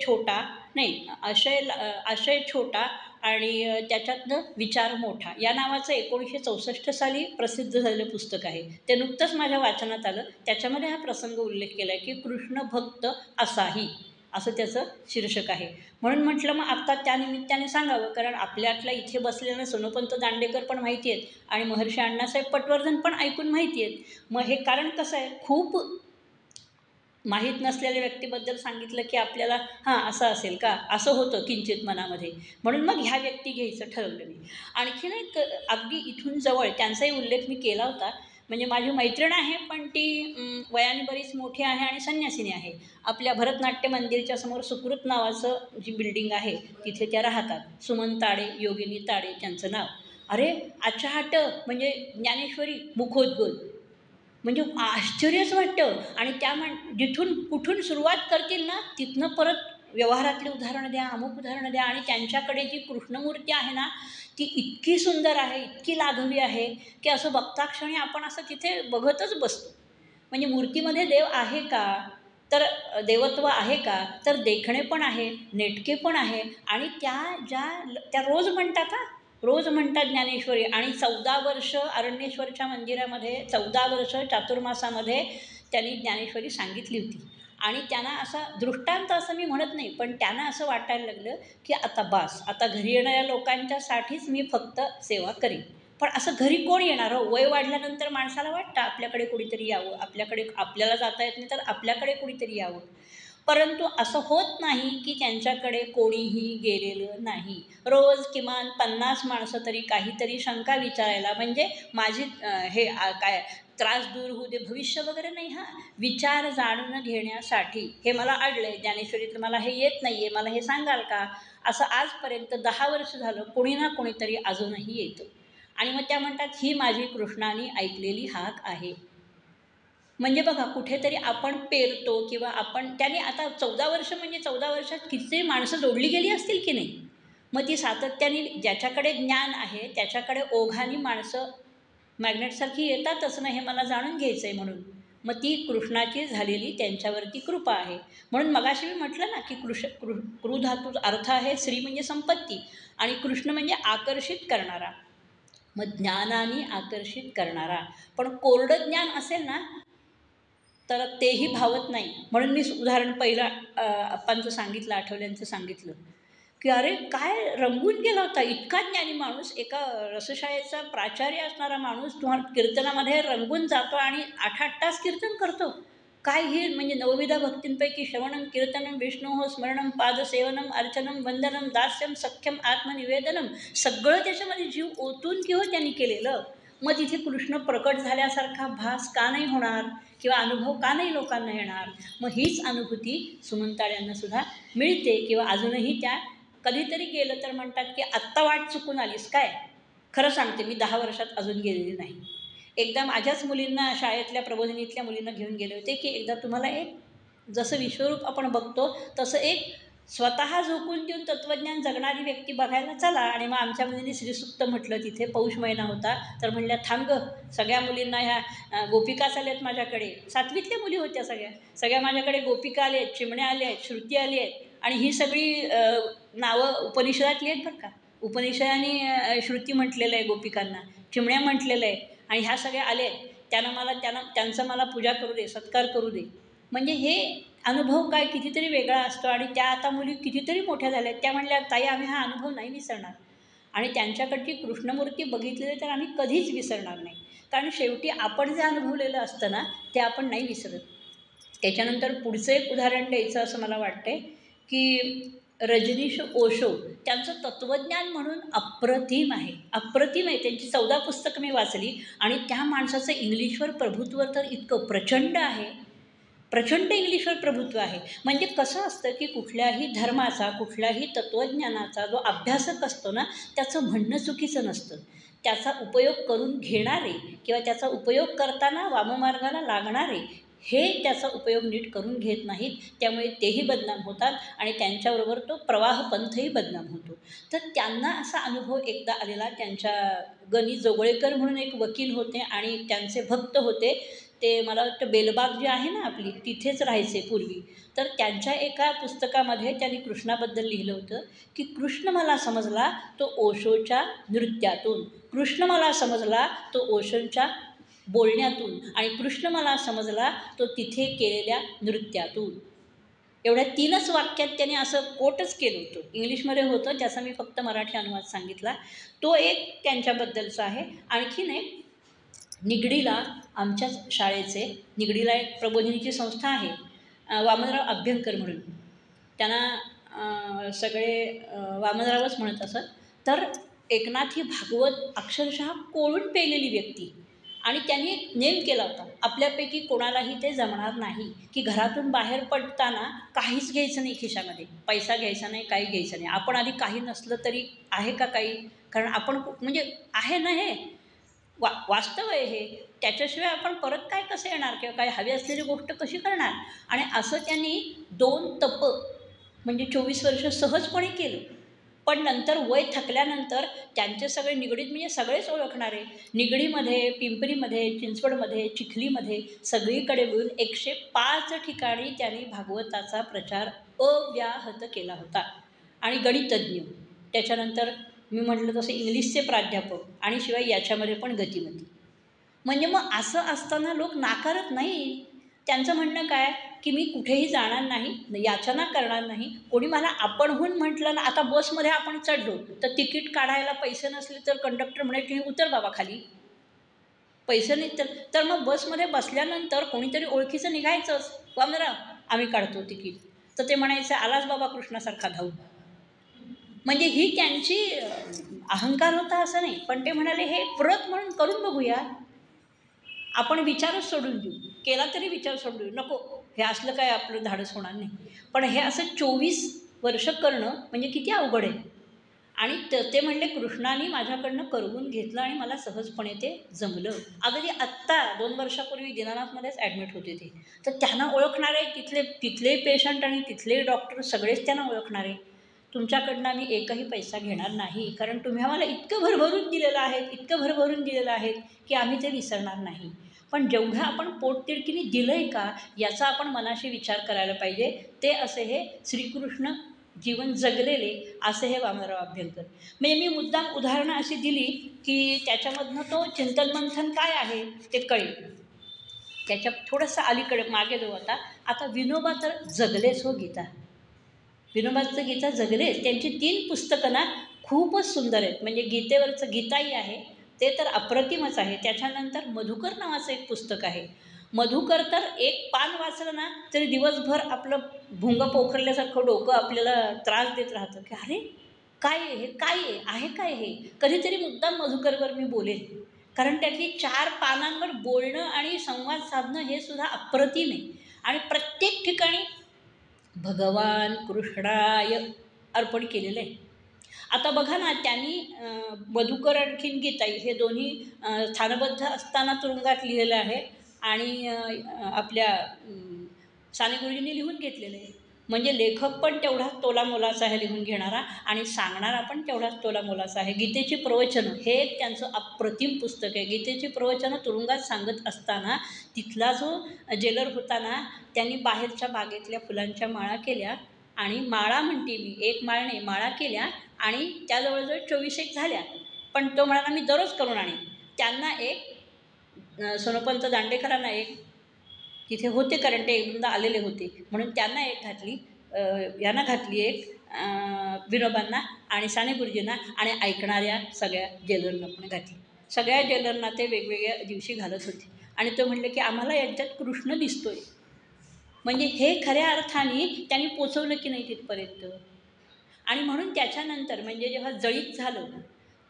छोटा आणि त्याच्यातनं विचार मोठा या नावाचं 1964 साली प्रसिद्ध झालेलं पुस्तक आहे. ते नुकतंच माझ्या वाचनात आलं. त्याच्यामध्ये हा प्रसंग उल्लेख केला आहे की कृष्ण भक्त असाही. असं त्याचं शीर्षक आहे. म्हणून म्हटलं मग आत्ता त्यानिमित्ताने सांगावं, कारण आपल्यातल्या इथे बसलेलं सोनोपंत दांडेकर पण माहिती आहेत आणि महर्षी अण्णासाहेब पटवर्धन पण ऐकून माहिती आहेत. मग हे कारण कसं आहे, खूप माहीत नसलेल्या व्यक्तीबद्दल सांगितलं की आपल्याला हां असं असेल का, असं होतं किंचित मनामध्ये. म्हणून मग ह्या व्यक्ती घ्यायचं ठरवलं मी. आणखीन एक अगदी इथून जवळ त्यांचाही उल्लेख मी केला होता. म्हणजे माझी मैत्रीण आहे, पण ती वयाने बरीच मोठी आहे आणि संन्यासिनी आहे. आपल्या भरतनाट्य मंदिरच्या समोर सुकृत नावाचं जी बिल्डिंग आहे तिथे त्या राहतात. सुमन ताडे, योगिनी ताडे त्यांचं नाव. अरे आचाहाट म्हणजे ज्ञानेश्वरी मुखोद्गत, म्हणजे आश्चर्यच वाटतं. आणि त्या जिथून कुठून सुरुवात करतील ना तिथनं परत व्यवहारातली उदाहरणं द्या, अमुक उदाहरणं द्या. आणि त्यांच्याकडे जी कृष्णमूर्ती आहे ना ती इतकी सुंदर आहे, इतकी लाघवी आहे की असं बघताक्षणी आपण असं तिथे बघतच बसतो. म्हणजे मूर्तीमध्ये देव आहे का, तर देवत्व आहे का, तर देखणे पण आहे, नेटके पण आहे. आणि त्या रोज म्हणतात हां, रोज म्हणतात ज्ञानेश्वरी. आणि 14 वर्ष अरण्येश्वरच्या मंदिरामध्ये 14 वर्ष चातुर्मासामध्ये त्यांनी ज्ञानेश्वरी सांगितली होती. आणि त्यांना असा दृष्टांत असं मी म्हणत नाही, पण त्यांना असं वाटायला लागलं की आता बास, आता घरी येणाऱ्या लोकांच्यासाठीच मी फक्त सेवा करीन. पण असं घरी कोण येणार हो, वय वाढल्यानंतर माणसाला वाटतं आपल्याकडे कुणीतरी यावं, आपल्याला जाता येत नाही तर आपल्याकडे कुणीतरी यावं. परंतु असं होत नाही की त्यांच्याकडे कोणीही गेलेलं नाही. रोज किमान 50 माणसं तरी काहीतरी शंका विचारायला, म्हणजे माझी काय त्रास दूर होऊ दे, भविष्य वगैरे नाही हां, विचार जाणून घेण्यासाठी. हे मला अडलं आहे ज्ञानेश्वरीतलं, मला हे येत नाही आहे, मला हे सांगाल का, असं आजपर्यंत 10 वर्ष झालं कोणी ना कोणीतरी अजूनही येतं. आणि मग त्या म्हणतात ही माझी कृष्णाने ऐकलेली हाक आहे. म्हणजे बघा कुठेतरी आपण पेरतो किंवा आपण त्याने आता 14 वर्ष म्हणजे 14 वर्षात कितीतरी माणसं जोडली गेली असतील की नाही. मग ती सातत्याने ज्याच्याकडे ज्ञान आहे त्याच्याकडे ओघाने माणसं मॅग्नेटसारखी येतातच ना, हे मला जाणून घ्यायचं आहे म्हणून. मग ती कृष्णाची झालेली त्यांच्यावरती कृपा आहे. म्हणून मगाशी मी म्हटलं ना की कृ धातूचा अर्थ आहे श्री म्हणजे संपत्ती आणि कृष्ण म्हणजे आकर्षित करणारा. मग ज्ञानाने आकर्षित करणारा. पण कोरडं ज्ञान असेल ना तर तेही भावत नाही. म्हणून मी उदाहरण पहिलं आप्पांचं सांगितलं, आठवल्यांचं सांगितलं की अरे काय रंगून गेला होता इतका ज्ञानी माणूस, एका रसशाळेचा प्राचार्य असणारा माणूस तुम्हाला कीर्तनामध्ये रंगून जातो आणि 8-8 तास कीर्तन करतो. काय हे म्हणजे नवविधा भक्तींपैकी श्रवणम कीर्तनम विष्णू स्मरणम पादसेवनम अर्चनम वंदनम दास्यम सख्यम आत्मनिवेदनम, सगळं त्याच्यामध्ये जीव ओतून किंवा त्यांनी केलेलं. मग तिथे कृष्ण प्रकट झाल्यासारखा भास का नाही होणार किंवा अनुभव का नाही लोकांना येणार. मग हीच अनुभूती सुमंताड्यांना सुद्धा मिळते किंवा अजूनही त्या कधीतरी गेलं तर म्हणतात की आत्ता वाट चुकून आलीस काय. खरं सांगते मी 10 वर्षात अजून गेलेली नाही. एकदा माझ्याच मुलींना, शाळेतल्या प्रबोधिनीतल्या मुलींना घेऊन गेले होते की एकदा तुम्हाला एक जसं विश्वरूप आपण बघतो तसं एक स्वतः झोकून देऊन तत्त्वज्ञान जगणारी व्यक्ती बघायला चला. आणि मग आमच्या मुलींनी श्रीसुक्त म्हटलं, तिथे पौष महिना होता. तर म्हणल्या थांब गं, सगळ्या मुलींना ह्या गोपिकाच आल्या आहेत माझ्याकडे. 7वीतल्या मुली होत्या सगळ्या माझ्याकडे गोपिका आले आहेत, चिमण्या आले आहेत, श्रुती आली आहेत. आणि ही सगळी नावं उपनिषदातली आहेत बरं का. उपनिषदांनी श्रुती म्हटलेलं आहे गोपिकांना, चिमण्या म्हटलेलं आहे. आणि ह्या सगळ्या आले आहेत, त्यांचं मला पूजा करू दे, सत्कार करू दे. म्हणजे हे अनुभव काय कितीतरी वेगळा असतो. आणि त्या आता मुली कितीतरी मोठ्या झाल्या आहेत. त्या म्हणल्या ताई आम्ही हा अनुभव नाही विसरणार. आणि त्यांच्याकडची कृष्णमूर्ती बघितलेली तर आम्ही कधीच विसरणार नाही. कारण शेवटी आपण जे अनुभवलेलं असतं ना ते आपण नाही विसरत. त्याच्यानंतर पुढचं एक उदाहरण द्यायचं असं मला वाटते की रजनीश ओशो, त्यांचं तत्त्वज्ञान म्हणून अप्रतिम आहे, अप्रतिम आहे. त्यांची 14 पुस्तकं मी वाचली आणि त्या माणसाचं इंग्लिशवर प्रभुत्व तर इतकं प्रचंड आहे, प्रचंड इंग्लिशवर प्रभुत्व आहे. म्हणजे कसं असतं की कुठल्याही धर्माचा, कुठल्याही तत्त्वज्ञानाचा जो अभ्यासक असतो ना त्याचं म्हणणं चुकीचं नसतं. त्याचा उपयोग करून घेणारे किंवा त्याचा उपयोग करताना वाममार्गाला लागणारे हे त्याचा उपयोग नीट करून घेत नाहीत. त्यामुळे तेही बदनाम होतात आणि त्यांच्याबरोबर तो प्रवाहपंथही बदनाम होतो. तर त्यांना असा अनुभव एकदा आलेला. त्यांच्या गणी जोगळेकर म्हणून एक वकील होते आणि त्यांचे भक्त होते. ते मला वाटतं बेलबाग जी आहे ना आपली तिथेच राहायचे पूर्वी. तर त्यांच्या एका पुस्तकामध्ये त्यांनी कृष्णाबद्दल लिहिलं होतं की कृष्ण मला समजला तो ओशोच्या नृत्यातून, कृष्ण मला समजला तो ओशोंच्या बोलण्यातून आणि कृष्ण मला समजला तो तिथे केलेल्या नृत्यातून. एवढ्या 3च वाक्यात त्याने असं कोटच केलं होतं. इंग्लिशमध्ये होतं, त्याचा मी फक्त मराठी अनुवाद सांगितला. तो एक त्यांच्याबद्दलचा आहे. आणखीन एक निगडीला आमच्याच शाळेचे, निगडीला एक प्रबोधिनीची संस्था आहे, वामनराव अभ्यंकर म्हणून. त्यांना सगळे वामनरावच म्हणत असत. तर एकनाथी भागवत अक्षरशः कोळून पेलेली व्यक्ती. आणि त्यांनी एक नेम केला होता, आपल्यापैकी कोणालाही ते जमणार नाही की घरातून बाहेर पडताना काहीच घ्यायचं नाही खिशामध्ये, पैसा घ्यायचा नाही, काही घ्यायचं नाही. आपण आधी काही नसलं तरी आहे का काही, कारण आपण म्हणजे आहे ना, हे वास्तव आहे हे. त्याच्याशिवाय आपण परत काय कसं येणार किंवा काय हवी असलेली गोष्ट कशी करणार. आणि असं त्यांनी 2 तप म्हणजे 24 वर्ष सहजपणे केलं. पण नंतर वय थकल्यानंतर त्यांचे सगळे निगडीत म्हणजे सगळेच ओळखणारे, निगडीमध्ये, पिंपरीमध्ये, चिंचवडमध्ये, चिखलीमध्ये सगळीकडे मिळून 105 ठिकाणी त्यांनी भागवताचा प्रचार अव्याहत केला होता. आणि गणितज्ञ, त्याच्यानंतर मी म्हटलं तसं इंग्लिशचे प्राध्यापक, आणि शिवाय याच्यामध्ये पण गतिमती. म्हणजे मग असं असताना लोक नाकारत नाही. त्यांचं म्हणणं काय की मी कुठेही जाणार नाही, याचना करणार नाही. कोणी मला आपणहून म्हटलं ना, आता बसमध्ये आपण चढलो तर तिकीट काढायला पैसे नसले तर कंडक्टर म्हणे की उतर बाबा खाली, पैसे नाही तर मग बसमध्ये बसल्यानंतर कोणीतरी ओळखीचं निघायचंच, वामनराव आम्ही काढतो तिकीट. तर ते म्हणायचं आलाच बाबा कृष्णासारखा धावून. म्हणजे ही त्यांची अहंकार होता असं नाही, पण ते म्हणाले हे व्रत म्हणून करून बघूया. आपण विचारच सोडून देऊ, केला तरी विचार सोडून देऊ, नको हे असलं काय आपलं धाडस होणार नाही. पण हे असं 24 वर्ष करणं म्हणजे किती अवघड आहे. आणि ते म्हणले कृष्णाने माझ्याकडनं करवून घेतलं आणि मला सहजपणे ते जमलं. अगदी आत्ता 2 वर्षापूर्वी दीनानाथमध्येच ॲडमिट होते ते. तर त्यांना ओळखणारे तिथले पेशंट आणि तिथले डॉक्टर सगळेच त्यांना ओळखणारे. तुमच्याकडनं आम्ही एकही पैसा घेणार नाही, कारण तुम्ही आम्हाला इतकं भरभरून दिलेलं आहे, इतकं भरभरून दिलेलं आहे की आम्ही ते विसरणार नाही. पण जेवढं आपण पोटतिडकीने दिलं आहे का याचा आपण मनाशी विचार करायला पाहिजे. ते असे हे श्रीकृष्ण जीवन जगलेले असे हे वामनराव अभ्यंकर. म्हणजे मी मुद्दाम उदाहरणं अशी दिली की त्याच्यामधनं तो चिंतनमंथन काय आहे ते कळेल. त्याच्या थोडंसं अलीकडे मागे जाऊ आता विनोबा तर जगलेच हो गीता. विनोबाचं गीता जगलेच. त्यांची 3 पुस्तकं ना खूपच सुंदर आहेत. म्हणजे गीतेवरचं गीताई आहे ते तर अप्रतिमच आहे. त्याच्यानंतर मधुकर नावाचं एक पुस्तक आहे. मधुकर तर एक पान वाचलं ना तरी दिवसभर आपलं भुंगं पोखरल्यासारखं डोकं आपल्याला त्रास देत राहतं की अरे काय आहे हे, काय आहे काय हे. कधीतरी मुद्दाम मधुकरवर मी बोलेन, कारण त्यातली 4 पानांवर बोलणं आणि संवाद साधणं हे सुद्धा अप्रतिम आहे. आणि प्रत्येक ठिकाणी भगवान कृष्णाय अर्पण केलेलं आहे. आता बघा ना, त्यांनी मधुकर आणखीन गीताई हे दोन्ही स्थानबद्ध असताना तुरुंगात लिहिलेलं आहे. आणि आपल्या साने गुरुजींनी लिहून घेतलेलं आहे. म्हणजे लेखक पण तेवढाच तोलामोलाचा आहे लिहून घेणारा, आणि सांगणारा पण तेवढाच तोलामोलाचा आहे. गीतेची प्रवचनं हे एक त्यांचं अप्रतिम पुस्तक आहे. गीतेची प्रवचनं तुरुंगात सांगत असताना तिथला जो जेलर होता ना, त्यांनी बाहेरच्या बागेतल्या फुलांच्या माळा केल्या, आणि माळा म्हणते मी, एक माळ नाही माळा केल्या, आणि त्या जवळजवळ 24 झाल्या. पण तो म्हणाला मी दररोज करून आणीन. त्यांना एक सोनोपंत दांडेकरांना एक तिथे होते, कारण ते एकदा आलेले होते म्हणून त्यांना एक घातली, यांना घातली एक विनोबांना आणि साने गुरुजींना, आणि ऐकणाऱ्या सगळ्या जेलरना पण घातली. सगळ्या जेलरना ते वेगवेगळ्या दिवशी घालत होते. आणि तो म्हणले की आम्हाला यांच्यात कृष्ण दिसतोय. म्हणजे हे खऱ्या अर्थाने त्यांनी पोचवलं की नाही तिथपर्यंत. आणि म्हणून त्याच्यानंतर म्हणजे जेव्हा जळीत झालं,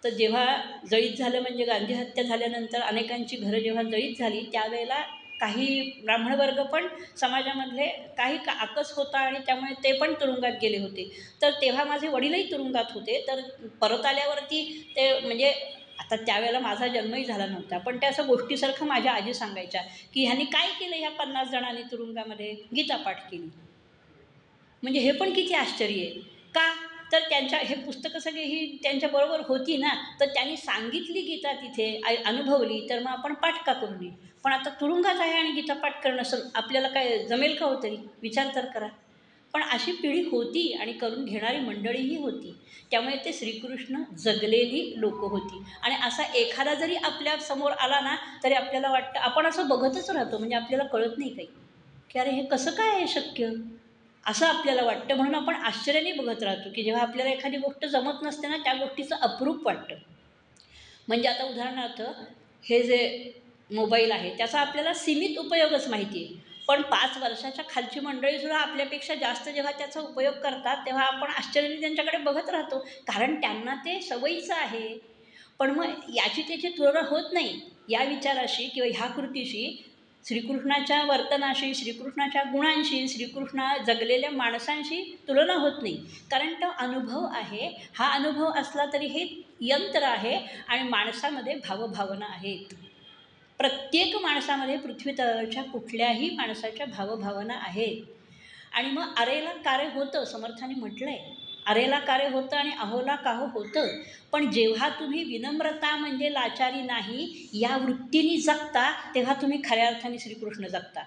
तर जेव्हा जळीत झालं म्हणजे गांधी हत्या झाल्यानंतर अनेकांची घरं जेव्हा जळीत झाली, त्यावेळेला काही ब्राह्मण वर्ग पण समाजामधले काही आकस होता, आणि त्यामुळे ते पण तुरुंगात गेले होते. तर तेव्हा माझे वडीलही तुरुंगात होते. तर परत आल्यावरती ते म्हणजे आता त्यावेळेला माझा जन्मही झाला नव्हता, पण त्या असं गोष्टीसारखं माझ्या आजी सांगायच्या की ह्यांनी काय केलं, ह्या 50 जणांनी तुरुंगामध्ये गीतापाठ केली. म्हणजे हे पण किती आश्चर्य आहे. का तर त्यांच्या हे पुस्तकं सगळी ही त्यांच्याबरोबर होती ना, तर त्यांनी सांगितली गीता तिथे, अनुभवली, तर मग आपण पाठ का करू नये. पण आता तुरुंगात आहे आणि गीता पाठ करणं आपल्याला काय जमेल का हो तरी, विचार तर करा. पण अशी पिढी होती आणि करून घेणारी मंडळीही होती. त्यामुळे ते श्रीकृष्ण जगलेली लोकं होती. आणि असा एखादा जरी आपल्या समोर आला ना तरी आपल्याला वाटतं, आपण असं बघतच राहतो, म्हणजे आपल्याला कळत नाही काही की अरे हे कसं काय आहे शक्य. असं आपल्याला वाटतं. म्हणून आपण आश्चर्याने बघत राहतो की जेव्हा आपल्याला एखादी गोष्ट जमत नसते ना, त्या गोष्टीचं अप्रूप वाटतं. म्हणजे आता उदाहरणार्थ हे जे मोबाईल आहे त्याचा आपल्याला सीमित उपयोगच माहिती आहे. पण 5 वर्षाच्या खालची मंडळीसुद्धा आपल्यापेक्षा जास्त जेव्हा त्याचा उपयोग करतात तेव्हा आपण आश्चर्याने त्यांच्याकडे बघत राहतो. कारण त्यांना ते सवयीचं आहे. पण मग याची त्याची तुलना होत नाही. या विचाराशी किंवा ह्या कृतीशी, श्रीकृष्णाच्या वर्तनाशी, श्रीकृष्णाच्या गुणांशी, श्रीकृष्ण जगलेल्या माणसांशी तुलना होत नाही. कारण तो अनुभव आहे. हा अनुभव असला तरी हे यंत्र आहे आणि माणसामध्ये भावभावना आहेत. प्रत्येक माणसामध्ये पृथ्वीतलावरच्या कुठल्याही माणसाच्या भावभावना आहेत. आणि मग अरेला कार्य होतं, समर्थाने म्हटलं आहे. अरेला कार्य होतं आणि अहोला काहो होतं. पण जेव्हा तुम्ही विनम्रता म्हणजे लाचारी नाही या वृत्तीने जगता, तेव्हा तुम्ही खऱ्या अर्थाने श्रीकृष्ण जगता.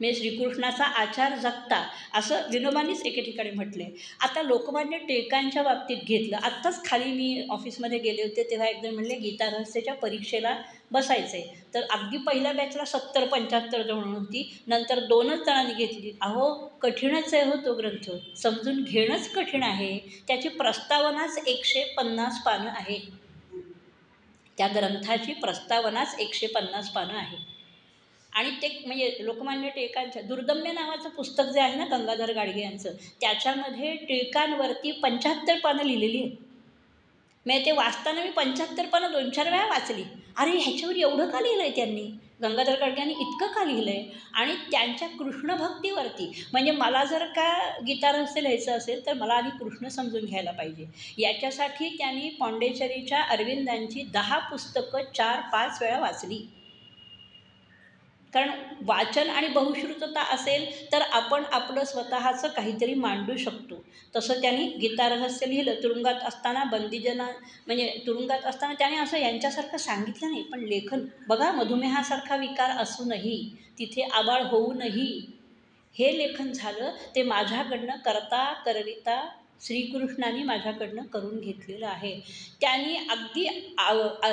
म्हणजे श्रीकृष्णाचा आचार जगता, असं विनोबांनीच एके ठिकाणी म्हटले. आता लोकमान्य टिळकांच्या बाबतीत घेतलं, आत्ताच खाली मी ऑफिसमध्ये गेले होते तेव्हा एकजण म्हणले गीता रहस्याच्या परीक्षेला बसायचं आहे. तर अगदी पहिल्या बॅचला 70-75 जण होती, नंतर 2च जणांनी घेतली. अहो कठीणच आहे हो तो ग्रंथ, समजून घेणंच कठीण आहे. त्याची प्रस्तावनाच 150 पानं आहे. त्या ग्रंथाची प्रस्तावनाच 150 पानं आहे. आणि ते म्हणजे लोकमान्य टिळकांच्या दुर्दम्य नावाचं पुस्तक जे आहे ना गंगाधर गाडगे यांचं, त्याच्यामध्ये टिळकांवरती 75 पानं लिहिलेली आहेत. म्हणजे ते वाचताना मी 75 पानं 2-4 वेळा वाचली. अरे ह्याच्यावर एवढं का लिहिलं आहे त्यांनी? गंगाधर गाडग्यांनी इतकं का लिहिलं आहे? आणि त्यांच्या कृष्णभक्तीवरती, म्हणजे मला जर का गीता रहस्य लिहायचं असेल तर मला आधी कृष्ण समजून घ्यायला पाहिजे. याच्यासाठी त्यांनी पॉंडेचेरीच्या अरविंदांची 10 पुस्तकं 4-5 वेळा वाचली. कारण वाचन आणि बहुश्रुतता असेल तर आपण आपलं स्वतःचं काहीतरी मांडू शकतो. तसं त्यांनी गीता रहस्य लिहिलं. तुरुंगात असताना बंदीजना म्हणजे तुरुंगात असताना त्याने असं यांच्यासारखं सांगितलं नाही. पण लेखन बघा, मधुमेहासारखा विकार असूनही, तिथे आबाळ होऊनही हे लेखन झालं. ते माझ्याकडनं करता करविता श्रीकृष्णाने माझ्याकडनं करून घेतलेलं आहे. त्यांनी अगदी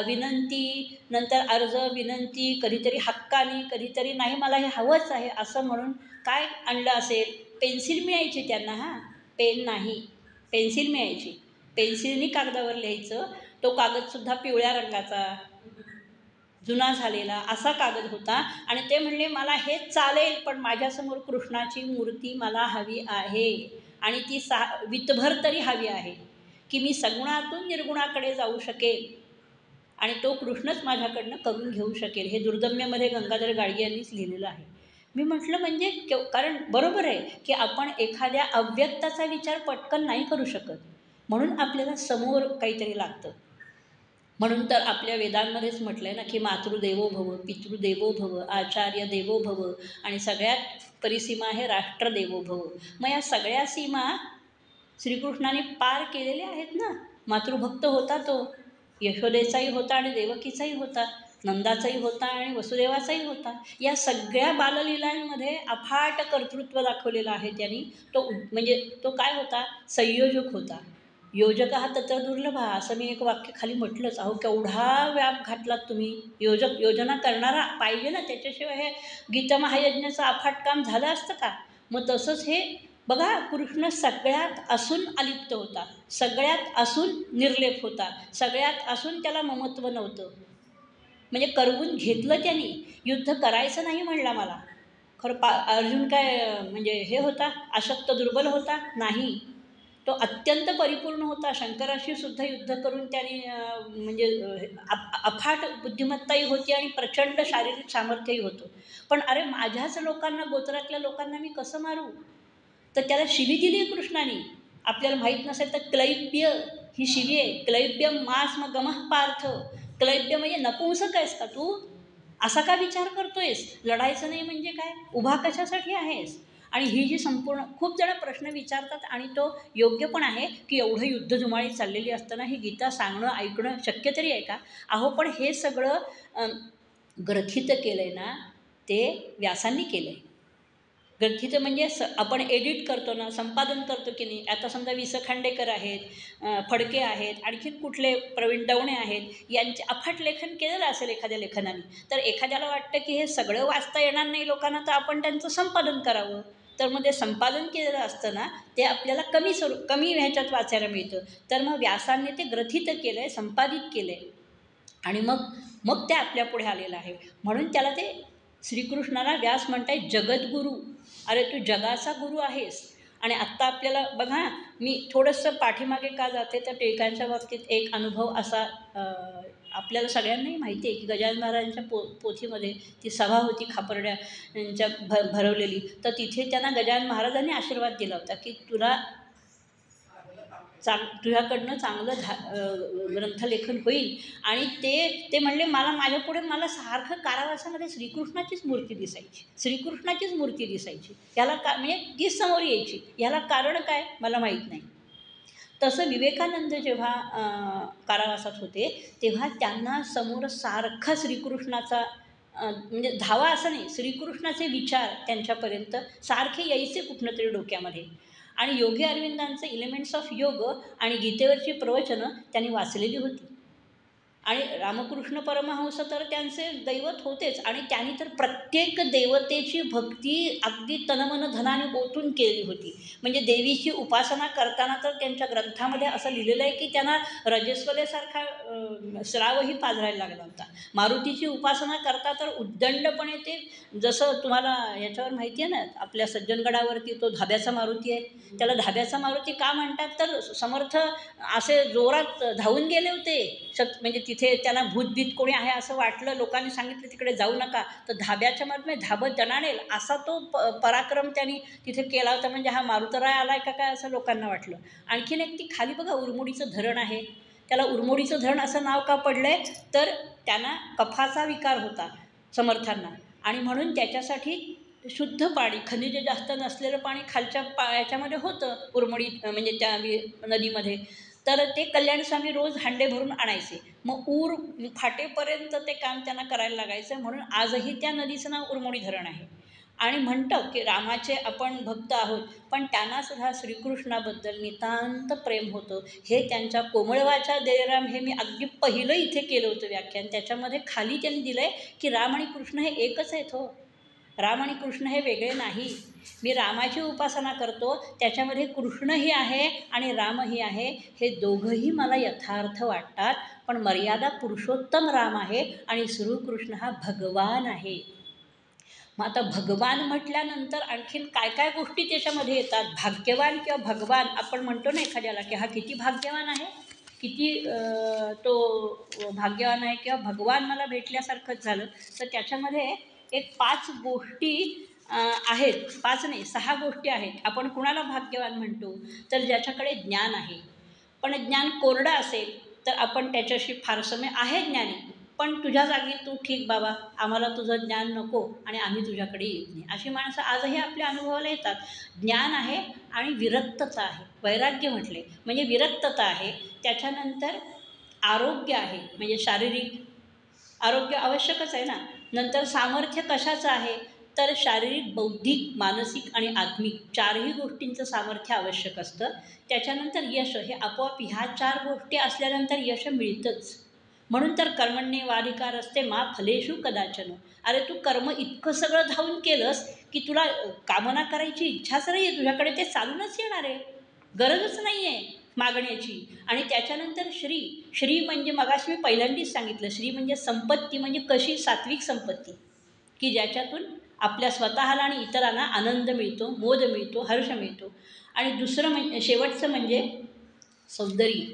विनंती, नंतर अर्ज, विनंती, कधीतरी हक्कानी, कधीतरी नाही मला हे हवंच आहे असं म्हणून काय आणलं असेल. पेन्सिल मिळायची त्यांना, हां, पेन नाही, पेन्सिल मिळायची. पेन्सिलनी कागदावर लिहायचं. तो कागदसुद्धा पिवळ्या रंगाचा, जुना झालेला असा कागद होता. आणि ते म्हणले मला हे चालेल पण माझ्यासमोर कृष्णाची मूर्ती मला हवी आहे. आणि ती वितभर तरी हवी आहे की मी सगुणातून निर्गुणाकडे जाऊ शकेल आणि तो कृष्णच माझ्याकडनं करून घेऊ शकेल. हे दुर्दम्यमध्ये गंगाधर गाडगे यांनीच लिहिलेलं आहे. मी म्हटलं म्हणजे कारण बरोबर आहे की आपण एखाद्या अव्यक्ताचा विचार पटकन नाही करू शकत. म्हणून आपल्याला समोर काहीतरी लागतं. म्हणून तर आपल्या वेदांमध्येच म्हटलं आहे ना की मातृदेवो भव, पितृदेवो भव, आचार्य देवो भव आणि सगळ्यात परिसीमा आहे राष्ट्रदेवो भव. मग या सगळ्या सीमा श्रीकृष्णाने पार केलेल्या आहेत ना. मातृभक्त होता तो, यशोदेचाही होता आणि देवकीचाही होता, नंदाचाही होता आणि वसुदेवाचाही होता. या सगळ्या बाललीलांमध्ये अफाट कर्तृत्व दाखवलेलं आहे त्यांनी. तो म्हणजे तो काय होता, संयोजक होता. योजक हा तत्र दुर्लभ असं मी एक वाक्य खाली म्हटलंच. अहो केवढा व्याप घातलात तुम्ही. योजना करणारा पाहिजे ना, त्याच्याशिवाय हे गीता महायज्ञाचं अफाट काम झालं असतं का? मग तसंच हे बघा, कृष्ण सगळ्यात असून अलिप्त होता, सगळ्यात असून निर्लेप होता, सगळ्यात असून त्याला ममत्व नव्हतं. म्हणजे करवून घेतलं त्यांनी. युद्ध करायचं नाही म्हणला मला. खरं अर्जुन काय म्हणजे हे होता, अशक्त दुर्बल होता? नाही. तो अत्यंत परिपूर्ण होता. शंकराशी सुद्धा युद्ध करून त्याने म्हणजे अफाट बुद्धिमत्ताही होती आणि प्रचंड शारीरिक सामर्थ्यही होतं. पण अरे माझ्याच लोकांना, गोत्रातल्या लोकांना मी कसं मारू? तर त्याला शिवी दिली कृष्णाने. आपल्याला माहीत नसेल तर क्लैब्य ही शिवी आहे. क्लैब्य मास मग गमः पार्थ. क्लैब्य म्हणजे नपुंसक आहेस का तू? असा का विचार करतोयस? लढायचं नाही म्हणजे काय? उभा कशासाठी आहेस? आणि ही जी संपूर्ण खूप जण प्रश्न विचारतात आणि तो योग्य पण आहे की एवढं युद्धधुमाळी चाललेली असताना ही गीता सांगणं, ऐकणं शक्य तरी आहे का? अहो पण हे सगळं ग्रथित केलं आहे ना, ते व्यासांनी केलं आहे. ग्रथित म्हणजे आपण एडिट करतो ना, संपादन करतो की नाही. आता समजा वि स खांडेकर आहेत, फडके आहेत, आणखीन कुठले प्रवीण दवणे आहेत, यांचे अफाट लेखन केलेलं असेल एखाद्या लेखनाने. तर एखाद्याला वाटतं की हे सगळं वाचता येणार नाही लोकांना, तर आपण त्यांचं संपादन करावं. तर मग ते संपादन केलेलं असतं ना, ते आपल्याला कमी ह्याच्यात वाचायला मिळतं. तर मग व्यासांनी ते ग्रथित केलं आहे, संपादित केलं आहे आणि मग मग ते आपल्यापुढे आलेलं आहे. म्हणून त्याला ते श्रीकृष्णाला व्यास म्हणतायत जगद्गुरू. अरे तू जगाचा गुरु आहेस. आणि आत्ता आपल्याला बघा, मी थोडंसं पाठीमागे का जाते, तर टिळकांच्या बाबतीत एक अनुभव असा आपल्याला सगळ्यांनाही माहिती आहे की गजानन महाराजांच्या पोथीमध्ये ती सभा होती खापर्ड्यांच्या भरवलेली. तर तिथे त्यांना गजानन महाराजांनी आशीर्वाद दिला होता की तुला तुझ्याकडनं चांगलं ग्रंथलेखन होईल. आणि ते म्हणले मला सारखं कारावासामध्ये श्रीकृष्णाचीच मूर्ती दिसायची, श्रीकृष्णाचीच मूर्ती दिसायची. याला का म्हणजे तीच समोर यायची, याला कारण काय मला माहीत नाही. तसं विवेकानंद जेव्हा कारावासात होते तेव्हा त्यांना समोर सारखा श्रीकृष्णाचा म्हणजे धावा असं नाही, श्रीकृष्णाचे विचार त्यांच्यापर्यंत सारखे यायचे कुठनं तरी डोक्यामध्ये. आणि योगी अरविंदांचं एलिमेंट्स ऑफ योग आणि गीतेवरची प्रवचनं त्यांनी वाचलेली होती. आणि रामकृष्ण परमहंस तर त्यांचे दैवत होतेच. आणि त्यांनी तर प्रत्येक देवतेची भक्ती अगदी तनमन धनाने ओतून केली होती. म्हणजे देवीची उपासना करताना तर त्यांच्या ग्रंथामध्ये असं लिहिलेलं आहे की त्यांना रजस्वलेसारखा स्रावही पाझरायला लागला होता. मारुतीची उपासना करता तर उद्दंडपणे ते, जसं तुम्हाला याच्यावर माहिती आहे ना, आपल्या सज्जनगडावरती तो धाब्याचा मारुती आहे. त्याला धाब्याचा मारुती का म्हणतात, तर समर्थ असे जोरात धावून गेले होते. म्हणजे तिथे त्यांना भूतभीत कोणी आहे असं वाटलं, लोकांनी सांगितलं तिकडे जाऊ नका, तर धाब्याच्या मध्ये धाबत दणाणेल असा तो पराक्रम त्यांनी तिथे केला होता. म्हणजे हा मारुतराय आलाय का काय असं लोकांना वाटलं. आणखीन एक ती खाली बघा उरमुडीचं धरण आहे, त्याला उरमुडीचं धरण असं नाव का पडलंय, तर त्यांना कफाचा विकार होता समर्थांना. आणि म्हणून त्याच्यासाठी शुद्ध पाणी, खनिज जास्त नसलेलं पाणी खालच्या याच्यामध्ये होतं उरमुडी म्हणजे त्या नदीमध्ये. तर ते कल्याणस्वामी रोज हांडे भरून आणायचे. मग ऊर फाटेपर्यंत ते काम त्यांना करायला लागायचं. म्हणून आजही त्या नदीचं नाव उरमोडी धरण आहे. आणि म्हणतं की रामाचे आपण भक्त आहोत, पण त्यांनासुद्धा श्रीकृष्णाबद्दल नितांत प्रेम होतं. हे त्यांच्या कोमळवाच्या देराम हे मी अगदी पहिलं इथे केलं होतं व्याख्यान. त्याच्यामध्ये खाली त्यांनी दिलं आहे की राम आणि कृष्ण हे एकच आहेत हो, राम आणि कृष्ण हे वेगळे नाही. मी रामाची उपासना करतो, त्याच्यामध्ये कृष्णही आहे आणि रामही आहे. हे दोघंही मला यथार्थ वाटतात, पण मर्यादा पुरुषोत्तम राम आहे आणि श्रीकृष्ण हा भगवान आहे. मग आता भगवान म्हटल्यानंतर आणखीन काय काय गोष्टी त्याच्यामध्ये येतात. भाग्यवान किंवा भगवान आपण म्हणतो ना एखाद्याला की हा किती भाग्यवान आहे, किती तो भाग्यवान आहे किंवा भगवान मला भेटल्यासारखंच झालं. तर त्याच्यामध्ये एक 5 गोष्टी आहेत, 5 नाही 6 गोष्टी आहेत. आपण कुणाला भाग्यवान म्हणतो, तर ज्याच्याकडे ज्ञान आहे. पण ज्ञान कोरडं असेल तर आपण त्याच्याशी फारसं म्हणजे आहे ज्ञानी, पण तुझ्या जागी तू ठीक बाबा, आम्हाला तुझं ज्ञान नको आणि आम्ही तुझ्याकडे येत नाही, अशी माणसं आजही आपल्या अनुभवाला येतात. ज्ञान आहे आणि विरक्तता आहे, वैराग्य म्हटले म्हणजे विरक्तता आहे. त्याच्यानंतर आरोग्य आहे, म्हणजे शारीरिक आरोग्य आवश्यकच आहे ना. नंतर सामर्थ्य कशाचं आहे, तर शारीरिक, बौद्धिक, मानसिक आणि आत्मिक 4ही गोष्टींचं सामर्थ्य आवश्यक असतं. त्याच्यानंतर यश, हे आपोआप ह्या 4 गोष्टी असल्यानंतर यश मिळतंच. म्हणून तर कर्मण्येवाधिकार असते मा फलेषु कदाचन. अरे तू कर्म इतकं सगळं धावून केलंस की तुला कामना करायची इच्छाच नाही आहे, तुझ्याकडे ते चालूनच येणार आहे, गरजच नाही आहे मागण्याची. आणि त्याच्यानंतर श्री म्हणजे मगाशी मी पहिल्यांदाच सांगितलं, श्री म्हणजे संपत्ती. म्हणजे कशी, सात्विक संपत्ती की ज्याच्यातून आपल्या स्वतःला आणि इतरांना आनंद मिळतो, मोद मिळतो, हर्ष मिळतो. आणि दुसरं म्हणजे शेवटचं म्हणजे सौंदर्य.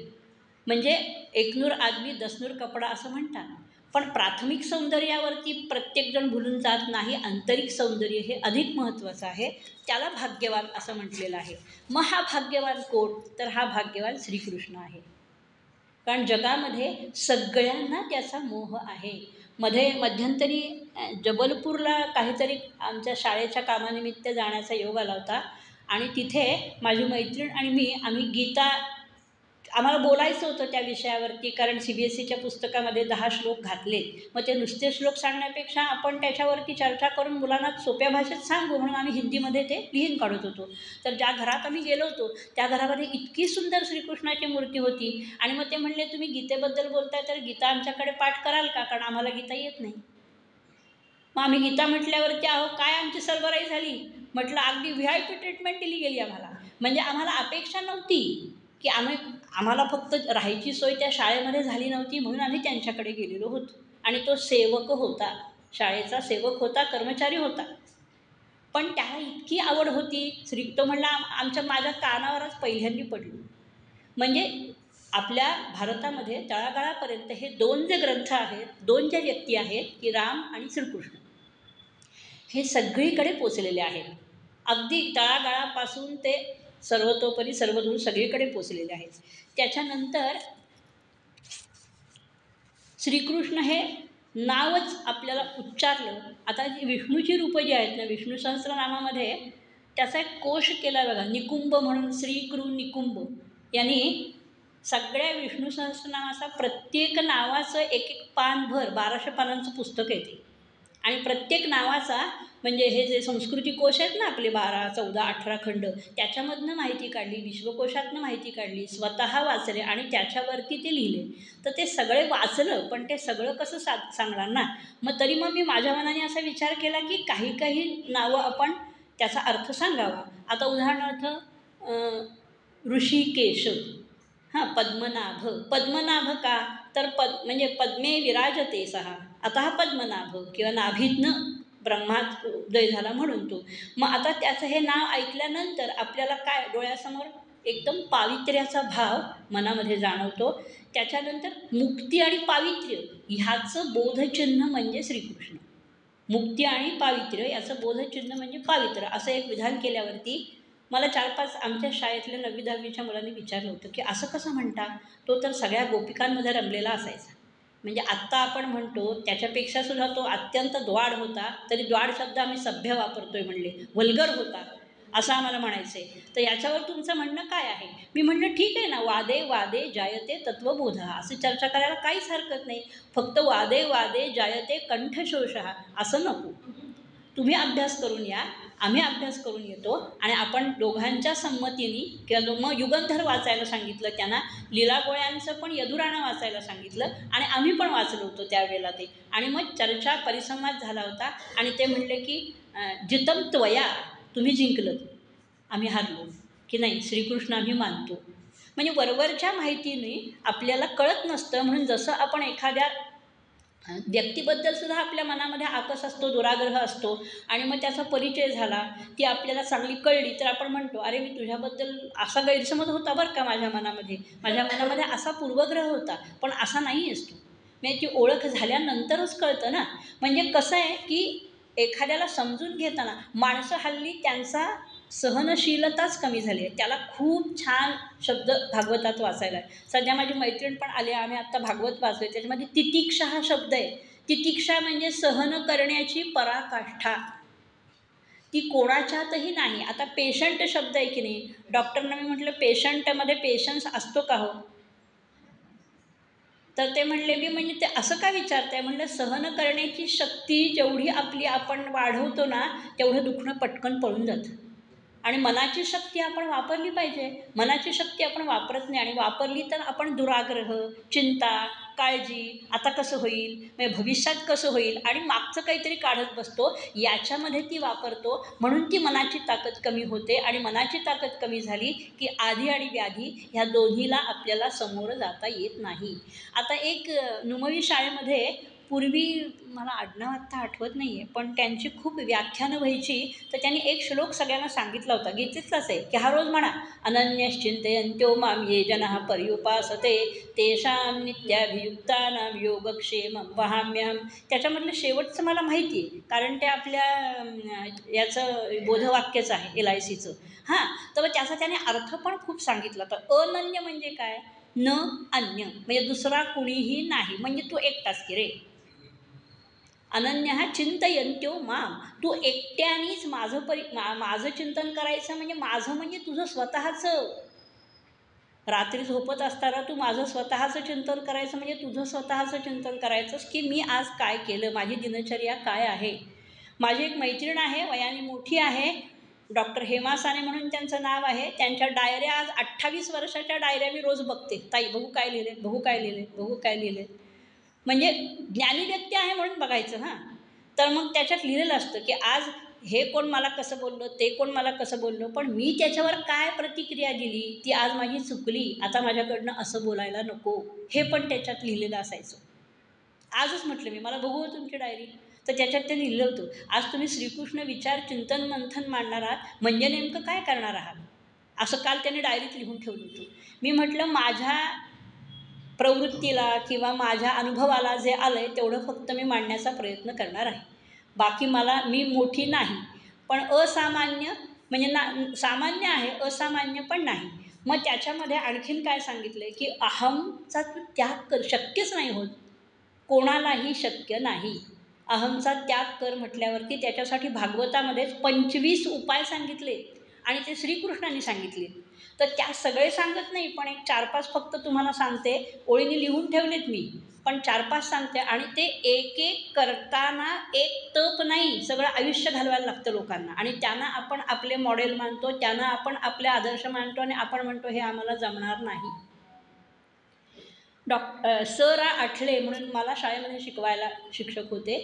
म्हणजे एकनूर आदमी दसनूर कपडा असं म्हणतात, पण प्राथमिक सौंदर्यावरती प्रत्येकजण भुलून जात नाही. आंतरिक सौंदर्य हे अधिक महत्त्वाचं आहे, त्याला भाग्यवान असं म्हटलेलं आहे. मग हा भाग्यवान कोण, तर हा भाग्यवान श्रीकृष्ण आहे. कारण जगामध्ये सगळ्यांना त्याचा मोह आहे. मध्यंतरी जबलपूरला काहीतरी आमच्या शाळेच्या कामानिमित्त जाण्याचा योग आला होता. आणि तिथे माझी मैत्रीण आणि आम्ही गीता, आम्हाला बोलायचं होतं त्या विषयावरती, कारण CBSEच्या पुस्तकामध्ये 10 श्लोक घातले. मग ते नुसते श्लोक सांगण्यापेक्षा आपण त्याच्यावरती चर्चा करून मुलांना सोप्या भाषेत सांगू, म्हणून आम्ही हिंदीमध्ये ते लिहून काढत होतो. तर ज्या घरात आम्ही गेलो होतो त्या घरामध्ये इतकी सुंदर श्रीकृष्णाची मूर्ती होती. आणि मग ते म्हणले तुम्ही गीतेबद्दल बोलताय तर गीता आमच्याकडे पाठ कराल का, कारण आम्हाला गीता येत नाही. मग आम्ही गीता म्हटल्यावरती अहो काय आमची सरबराई झाली. म्हटलं अगदी VIP ट्रीटमेंट दिली गेली आम्हाला. म्हणजे आम्हाला अपेक्षा नव्हती की आम्हाला फक्त राहायची सोय त्या शाळेमध्ये झाली नव्हती म्हणून आम्ही त्यांच्याकडे गेलेलो होतो. आणि तो सेवक होता, शाळेचा सेवक होता, कर्मचारी होता. पण त्याला इतकी आवड होती. तो म्हणला माझ्या कानावरच पहिल्यांदा पडली. म्हणजे आपल्या भारतामध्ये तळागाळापर्यंत हे 2 जे ग्रंथ आहेत, 2 ज्या व्यक्ती आहेत की राम आणि श्रीकृष्ण, हे सगळीकडे पोचलेले आहेत. अगदी तळागाळापासून ते सर्वतोपरी सर्वदूर सगळीकडे पोचलेले आहेत. त्याच्यानंतर श्रीकृष्ण हे नावच आपल्याला उच्चारलं. आता जी विष्णूची रूपं जी आहेत ना, विष्णू सहस्रनामामध्ये त्याचा एक कोश केला बघा, निकुंभ म्हणून, श्रीकृ निकुंभ. यांनी सगळ्या विष्णू सहस्रनामाचा प्रत्येक नावाचं एक पानभर 1200 पानांचं पुस्तक आहे ते. आणि प्रत्येक नावाचा म्हणजे हे जे संस्कृती कोश आहेत ना आपले 12, 14, 18 खंड, त्याच्यामधनं माहिती काढली, विश्वकोशातनं माहिती काढली, स्वतः वाचले आणि त्याच्यावरती ते लिहिले. तर ते सगळे वाचलं, पण ते सगळं कसं सांगणार ना. मग मी माझ्या मनाने असा विचार केला की काही काही नावं आपण त्याचा अर्थ सांगावा. आता उदाहरणार्थ ऋषिकेश, पद्मनाभ. पद्मनाभ का, तर म्हणजे पद्मे विराजते सहा, आता हा पद्मनाभ किंवा नाभीतनं ब्रह्मात उदय झाला म्हणून तो. मग आता त्याचं हे नाव ऐकल्यानंतर आपल्याला काय डोळ्यासमोर एकदम पावित्र्याचा भाव मनामध्ये जाणवतो. त्याच्यानंतर मुक्ती आणि पावित्र्य ह्याचं बोधचिन्ह म्हणजे श्रीकृष्ण. मुक्ती आणि पावित्र्य याचं बोधचिन्ह म्हणजे पावित्र्य, असं एक विधान केल्यावरती मला 4-5 आमच्या शाळेतल्या 9वी-10वीच्या मुलांनी विचारलं होतं की असं कसं म्हणता, तो तर सगळ्या गोपिकांमध्ये रमलेला असायचा. म्हणजे आत्ता आपण म्हणतो त्याच्यापेक्षा सुद्धा तो अत्यंत द्वाड होता. तरी द्वाड शब्द आम्ही सभ्य वापरतोय, म्हणले वल्गर होता असं आम्हाला म्हणायचं आहे. तर याच्यावर तुमचं म्हणणं काय आहे. मी म्हणलं ठीक आहे ना, वादे वादे जायते तत्वबोध, असं चर्चा करायला काहीच हरकत नाही. फक्त वादे वादे जायते कंठशोष असं नको. तुम्ही अभ्यास करून या, आम्ही अभ्यास करून येतो आणि आपण दोघांच्या संमतीने किंवा मग युगंधर वाचायला सांगितलं त्यांना, लीला गोळ्यांचं पण यदुराणा वाचायला सांगितलं आणि आम्ही पण वाचलो होतो त्यावेळेला ते. आणि मग चर्चा परिसंवाद झाला होता आणि ते म्हणले की जितम त्वया, तुम्ही जिंकलं, आम्ही हारलो की नाही, श्रीकृष्ण आम्ही मानतो. म्हणजे वरवरच्या माहितीने आपल्याला कळत नसतं. म्हणून जसं आपण एखाद्या व्यक्तीबद्दल सुद्धा आपल्या मनामध्ये आकस असतो, दुराग्रह असतो आणि मग त्याचा परिचय झाला, ती आपल्याला चांगली कळली तर आपण म्हणतो अरे मी तुझ्याबद्दल असा गैरसमज होता बरं का माझ्या मनामध्ये असा पूर्वग्रह होता, पण असा नाही असतो. म्हणजे ती ओळख झाल्यानंतरच कळतं ना. म्हणजे कसं आहे की एखाद्याला समजून घेताना माणसं हल्ली त्यांचा सहनशीलताच कमी झाली आहे. त्याला खूप छान शब्द भागवतात वाचायला आहे. सध्या माझी मैत्रीण पण आली, आम्ही आत्ता भागवत वाचले, त्याच्यामध्ये तितिक्षा हा शब्द आहे. तितिक्षा म्हणजे सहन करण्याची पराकाष्ठा, ती कोणाच्यातही नाही. आता पेशंट शब्द आहे की नाही, डॉक्टरना मी म्हटलं पेशंटमध्ये पेशन्स असतो का हो, तर ते म्हणले मी म्हणजे ते असं का विचारताय. म्हणलं सहन करण्याची शक्ती जेवढी आपली आपण वाढवतो ना, तेवढं दुखणं पटकन पळून जातं. आणि मनाची शक्ती आपण वापरली पाहिजे. मनाची शक्ती आपण वापरत नाही आणि वापरली तर आपण दुराग्रह, चिंता, काळजी, आता कसं होईल, म्हणजे भविष्यात कसं होईल आणि मागचं काहीतरी काढत बसतो, याच्यामध्ये ती वापरतो. म्हणून ती मनाची ताकद कमी होते आणि मनाची ताकद कमी झाली की आधी आणि व्याधी ह्या दोन्हीला आपल्याला समोरं जाता येत नाही. आता एक नुमवी शाळेमध्ये पूर्वी, मला आडनाव आत्ता आठवत नाही आहे, पण त्यांची खूप व्याख्यानं व्हायची. तर त्यांनी एक श्लोक सगळ्यांना सांगितला होता, गीतेतलाच आहे की हा रोज म्हणा, अनन्यश्चिंतयन्त्यो मां ये जनाः पर्युपासते तेषां नित्याभियुक्तानां योगक्षेमं वहाम्यहम्. त्याच्यामधलं शेवटचं मला माहिती आहे, कारण ते आपल्या याचं बोधवाक्यच आहे LICचं. तर त्याचा त्याने अर्थ पण खूप सांगितला. तर अनन्य म्हणजे काय, न अन्य म्हणजे दुसरा कुणीही नाही, म्हणजे तू एकटाच की रे. अनन्य चिंतयन्त्यो माम, तू एकट्यानेच माझं चिंतन करायचं. म्हणजे माझं म्हणजे तुझं स्वतःचं. रात्री झोपत असताना तू माझं स्वतःचं चिंतन करायचं, म्हणजे तुझं स्वतःचं चिंतन करायचंस की मी आज काय केलं, माझी दिनचर्या काय आहे. माझी एक मैत्रीण आहे, वयाने मोठी आहे, डॉक्टर हेमा साने म्हणून त्यांचं नाव आहे. त्यांच्या डायऱ्या आज 28 वर्षाच्या डायऱ्या मी रोज बघते. ताई बघू काय लिहिले, बघू काय लिहिले, बघू काय लिहिले. म्हणजे ज्ञानी व्यक्ती आहे म्हणून बघायचं. तर मग त्याच्यात लिहिलेलं असतं की आज हे कोण मला कसं बोललं, ते कोण मला कसं बोललं, पण मी त्याच्यावर काय प्रतिक्रिया दिली, ती आज माझी चुकली, आता माझ्याकडनं असं बोलायला नको, हे पण त्याच्यात लिहिलेलं असायचं. आजच म्हटलं मी, मला बघू तुमची डायरी, तर त्याच्यात ते लिहिलं होतं, आज तुम्ही श्रीकृष्ण विचार चिंतन मंथन मांडणार आहात, म्हणजे नेमकं काय करणार आहात, असं काल त्यांनी डायरीत लिहून ठेवलं होतं. मी म्हटलं माझ्या प्रवृत्तीला किंवा माझ्या अनुभवाला जे आलं आहे तेवढं फक्त मी मांडण्याचा प्रयत्न करणार आहे. बाकी मी मोठी नाही, पण असामान्य म्हणजे सामान्य आहे, असामान्य पण नाही. मग त्याच्यामध्ये आणखीन काय सांगितलं आहे की अहमचा तू त्याग कर, शक्यच नाही होत, कोणालाही शक्य नाही. अहमचा त्याग कर म्हटल्यावरती त्याच्यासाठी भागवतामध्येच 25 उपाय सांगितले आणि ते श्रीकृष्णाने सांगितले. तर त्या सगळे सांगत नाही, पण एक 4-5 फक्त तुम्हाला सांगते, ओळीने लिहून ठेवलेत मी, पण 4-5 सांगते. आणि ते एक एक करताना एक तप नाही, सगळं आयुष्य घालवायला लागतं लोकांना, आणि त्यांना आपण आपले मॉडेल मानतो, त्यांना आपण आपले आदर्श मानतो, आणि आपण म्हणतो हे आम्हाला जमणार नाही. रा आठले म्हणून मला शाळेमध्ये शिकवायला शिक्षक होते.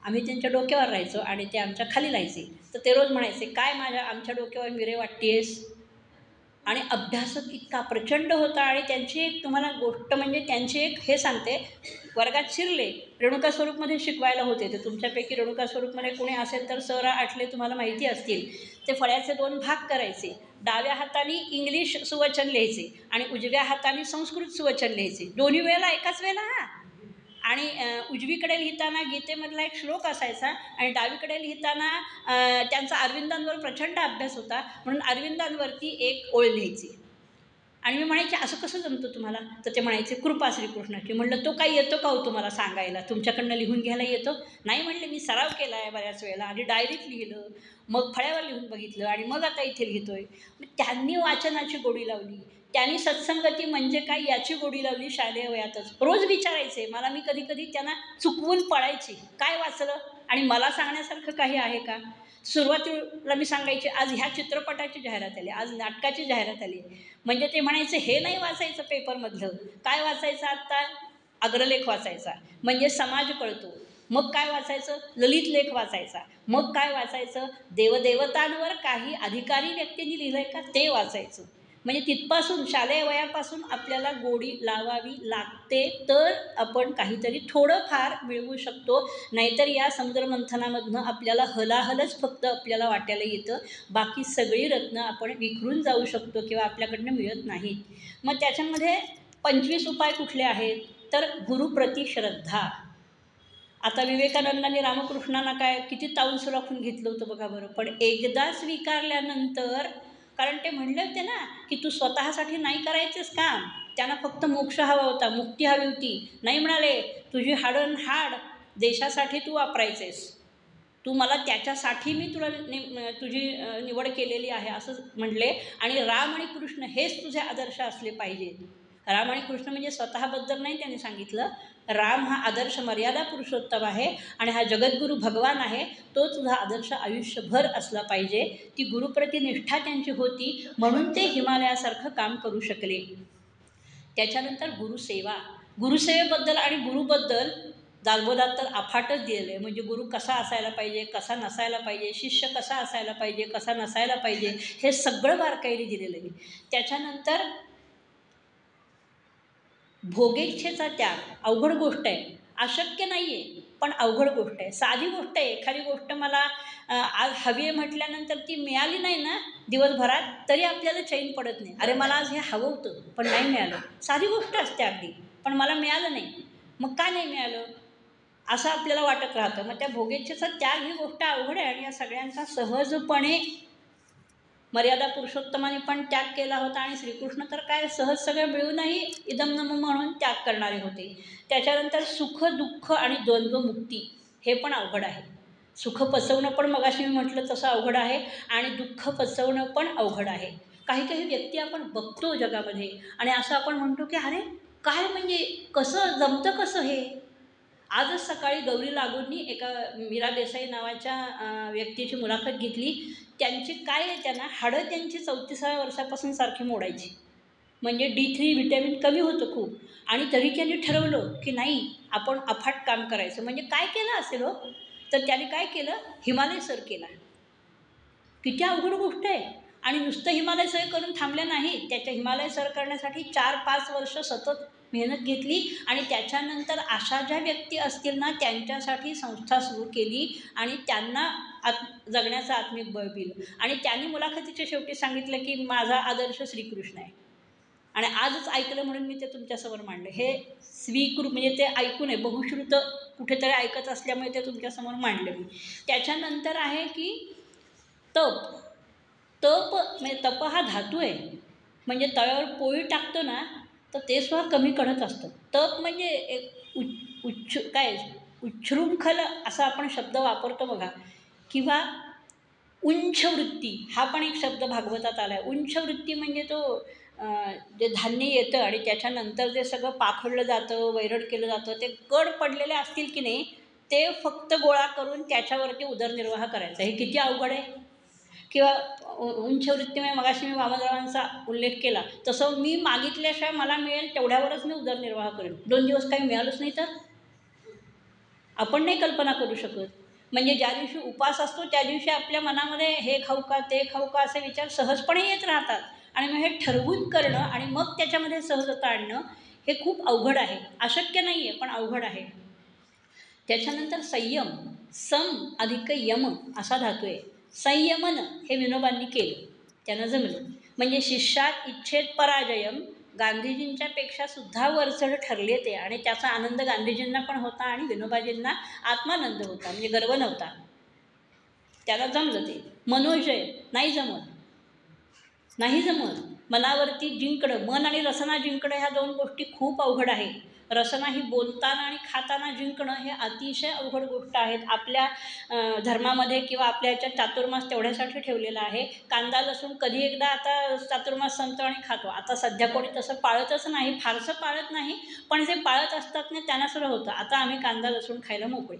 आम्ही त्यांच्या डोक्यावर राहायचो आणि ते आमच्या खाली राहायचे. तर ते रोज म्हणायचे, काय आमच्या डोक्यावर मिरे वाटतेस. आणि अभ्यास इतका प्रचंड होता. आणि त्यांची एक तुम्हाला गोष्ट म्हणजे त्यांची एक हे सांगते, वर्गात शिरले, रेणुका स्वरूपमध्ये शिकवायला होते, तर तुमच्यापैकी रेणुका स्वरूपमध्ये कोणी असेल तर रा आठले तुम्हाला माहिती असतील. ते फळ्याचे 2 भाग करायचे, डाव्या हाताने इंग्लिश सुवचन लिहायचे आणि उजव्या हाताने संस्कृत सुवचन लिहायचे, दोन्ही वेळेला एकाच वेळेला. आणि उजवीकडे लिहिताना गीतेमधला एक श्लोक असायचा आणि डावीकडे लिहिताना त्यांचा अरविंदांवर प्रचंड अभ्यास होता, म्हणून अरविंदांवरती एक ओळ लिहायची. आणि मी म्हणायचे असं कसं जमतं तुम्हाला, तर ते म्हणायचे कृपा श्रीकृष्णाची. म्हणलं तो काही येतो का हो तुम्हाला सांगायला, तुमच्याकडनं लिहून घ्यायला येतो नाही. म्हणले मी सराव केला आहे बऱ्याच वेळेला, आधी डायरीत लिहिलं, मग फळ्यावर लिहून बघितलं, आणि मग आता इथे लिहितोय. त्यांनी वाचनाची गोडी लावली, त्यांनी सत्संगती म्हणजे काय याची गोडी लावली शालेय वयातच. रोज विचारायचे मला, मी कधी कधी त्यांना चुकवून पळायची, काय वाचलं आणि मला सांगण्यासारखं काही आहे का. सुरुवातीला मी सांगायचे आज ह्या चित्रपटाची जाहिरात आली, आज नाटकाची जाहिरात आली, म्हणजे ते म्हणायचे हे नाही वाचायचं पेपरमधलं, काय वाचायचं आत्ता, अग्रलेख वाचायचा म्हणजे समाज कळतो. मग काय वाचायचं, ललित लेख वाचायचा. मग काय वाचायचं, देवदेवतांवर काही अधिकारी व्यक्तींनी लिहिलं आहे का ते वाचायचं. म्हणजे तिथपासून शालेय वयापासून आपल्याला गोडी लावावी लागते, तर आपण काहीतरी थोडंफार मिळवू शकतो. नाहीतर या समुद्रमंथनामधनं आपल्याला हलाहलच फक्त आपल्याला वाटायला येतं, बाकी सगळी रत्नं आपण विखरून जाऊ शकतो किंवा आपल्याकडनं मिळत नाहीत. मग त्याच्यामध्ये 25 उपाय कुठले आहेत, तर गुरुप्रती श्रद्धा. आता विवेकानंदांनी रामकृष्णांना काय किती ताऊन सुराखून घेतलं होतं बघा बरं, पण एकदा स्वीकारल्यानंतर, कारण ते म्हणले होते ना की तू स्वतःसाठी नाही करायचंस काम, त्यांना फक्त मोक्ष हवा होता, मुक्ती हवी होती. नाही म्हणाले, तुझी हाडं हाड देशासाठी तू वापरायचेस, तू मला त्याच्यासाठी मी तुला तुझी निवड केलेली आहे असं म्हणले. आणि राम आणि कृष्ण हेच तुझे आदर्श असले पाहिजेत. राम आणि कृष्ण म्हणजे स्वतःबद्दल नाही त्यांनी सांगितलं, राम हा आदर्श मर्यादा पुरुषोत्तम आहे आणि हा जगद्गुरू भगवान आहे, तो तुझा आदर्श आयुष्यभर असला पाहिजे. ती गुरुप्रती निष्ठा त्यांची होती, म्हणून ते हिमालयासारखं काम करू शकले. त्याच्यानंतर गुरुसेवा. गुरुसेवेबद्दल आणि गुरुबद्दल दासबोधात तर अफाटच दिलेलं आहे. म्हणजे गुरु कसा असायला पाहिजे, कसा नसायला पाहिजे, शिष्य कसा असायला पाहिजे, कसा नसायला पाहिजे, हे सगळं बारकाईने दिलेलं आहे. त्याच्यानंतर भोगेच्छेचा त्याग. अवघड गोष्ट आहे, अशक्य नाही आहे, पण अवघड गोष्ट आहे. साधी गोष्ट आहे, एखादी गोष्ट मला आज हवी आहे म्हटल्यानंतर ती मिळाली नाही ना दिवसभरात, तरी आपल्याला चैन पडत नाही. अरे मला आज हे हवं होतं पण नाही मिळालं, साधी गोष्ट असते अगदी, पण मला मिळालं नाही, मग का नाही मिळालं असं आपल्याला वाटत राहतं. मग त्या भोगेच्छेचा त्याग ही गोष्ट अवघड आहे, आणि या सगळ्यांचा सहजपणे मर्यादा पुरुषोत्तमाने पण त्याग केला होता. आणि श्रीकृष्ण तर काय सहज सगळं मिळूनही इदम नम म्हणून त्याग करणारे होते. त्याच्यानंतर सुख दुःख आणि द्वंद्वमुक्ती, हे पण अवघड आहे. सुख पचवणं पण मगाशी मी म्हटलं तसं अवघड आहे, आणि दुःख पचवणं पण अवघड आहे. काही काही व्यक्ती आपण बघतो जगामध्ये, आणि असं आपण म्हणतो की अरे काय म्हणजे कसं जमतं कसं हे. आजच सकाळी गौरी लागूंनी एका मीरा देसाई नावाच्या व्यक्तीची मुलाखत घेतली. त्यांची काय आहे, त्यांना हाडं त्यांची 34व्या वर्षापासून सारखी मोडायची, म्हणजे D3 व्हिटॅमिन कमी होतं खूप, आणि तरी त्यांनी ठरवलं की नाही आपण अफाट काम करायचं. म्हणजे काय केलं असेल हो, तर त्याने काय केलं, हिमालय सर केला. किती अवघड गोष्ट आहे. आणि नुसतं हिमालय सर करून थांबल्या नाही, त्याच्या हिमालय सर करण्यासाठी 4-5 वर्ष सतत मेहनत घेतली. आणि त्याच्यानंतर अशा ज्या व्यक्ती असतील ना, त्यांच्यासाठी संस्था सुरू केली आणि त्यांना जगण्याचं आत्मिक बळ दिलं. आणि त्यांनी मुलाखतीच्या शेवटी सांगितलं की माझा आदर्श श्रीकृष्ण आहे. आणि आजच ऐकलं म्हणून मी ते तुमच्यासमोर मांडलं. हे म्हणजे ते ऐकून आहे, बहुश्रुत कुठेतरी ऐकत असल्यामुळे ते तुमच्यासमोर मांडलं मी. त्याच्यानंतर आहे की तप. तप म्हणजे तप हा धातू आहे. म्हणजे तव्यावर पोळी टाकतो ना, तर ते सुद्धा कमी कढत असतं. तप म्हणजे एक उच्छृंखल असा आपण शब्द वापरतो बघा. किंवा उंच वृत्ती हा पण एक शब्द भागवतात आला आहे. उंच वृत्ती म्हणजे तो जे धान्य येतं आणि त्याच्यानंतर जे सगळं पाखडलं जातं, वैरण केलं जातं, ते कड पडलेले असतील की नाही, ते फक्त गोळा करून त्याच्यावरती उदरनिर्वाह करायचा. हे किती अवघड आहे. किंवा उंच वृत्तीमुळे मगाशी मी वामनरावांचा उल्लेख केला, तसं मी मागितल्याशिवाय मला मिळेल तेवढ्यावरच मी उदरनिर्वाह करेन. 2 दिवस काही मिळालंच नाही तर आपण नाही कल्पना करू शकत. म्हणजे ज्या दिवशी उपास असतो त्या दिवशी आपल्या मनामध्ये हे खाऊ का ते खाऊ का असे विचार सहजपणे येत राहतात. आणि मग हे ठरवून करणं आणि मग त्याच्यामध्ये सहजता आणणं हे खूप अवघड आहे. अशक्य नाही आहे, पण अवघड आहे. त्याच्यानंतर संयम. सम अधिक यम असा धातू आहे. संयमन हे विनोबांनी केलं, त्यानं जमलं. म्हणजे शिष्यात इच्छेत पराजयम. गांधीजींच्या पेक्षा सुद्धा वरचढ ठरले ते. आणि त्याचा आनंद गांधीजींना पण होता आणि विनोबाजींना आत्मानंद होता, म्हणजे गर्व नव्हता. त्याला जमलं ते. मनोजय नाही जमत, नाही जमत. मनावरती जिंकणं, मन आणि रसना जिंकणं ह्या 2 गोष्टी खूप अवघड आहे. रसना ही बोलताना आणि खाताना जिंकणं हे अतिशय अवघड गोष्ट आहेत. आपल्या धर्मामध्ये किंवा आपल्या याच्यात चातुर्मास तेवढ्यासाठी ठेवलेला आहे. कांदा लसूण कधी एकदा आता चातुर्मास संपतो आणि खातो. आता सध्या कोणी तसं पाळतच नाही, फारसं पाळत नाही. पण जे पाळत असतात ना त्यांना सुद्धा होतं आता आम्ही कांदा लसूण खायला मोकळे,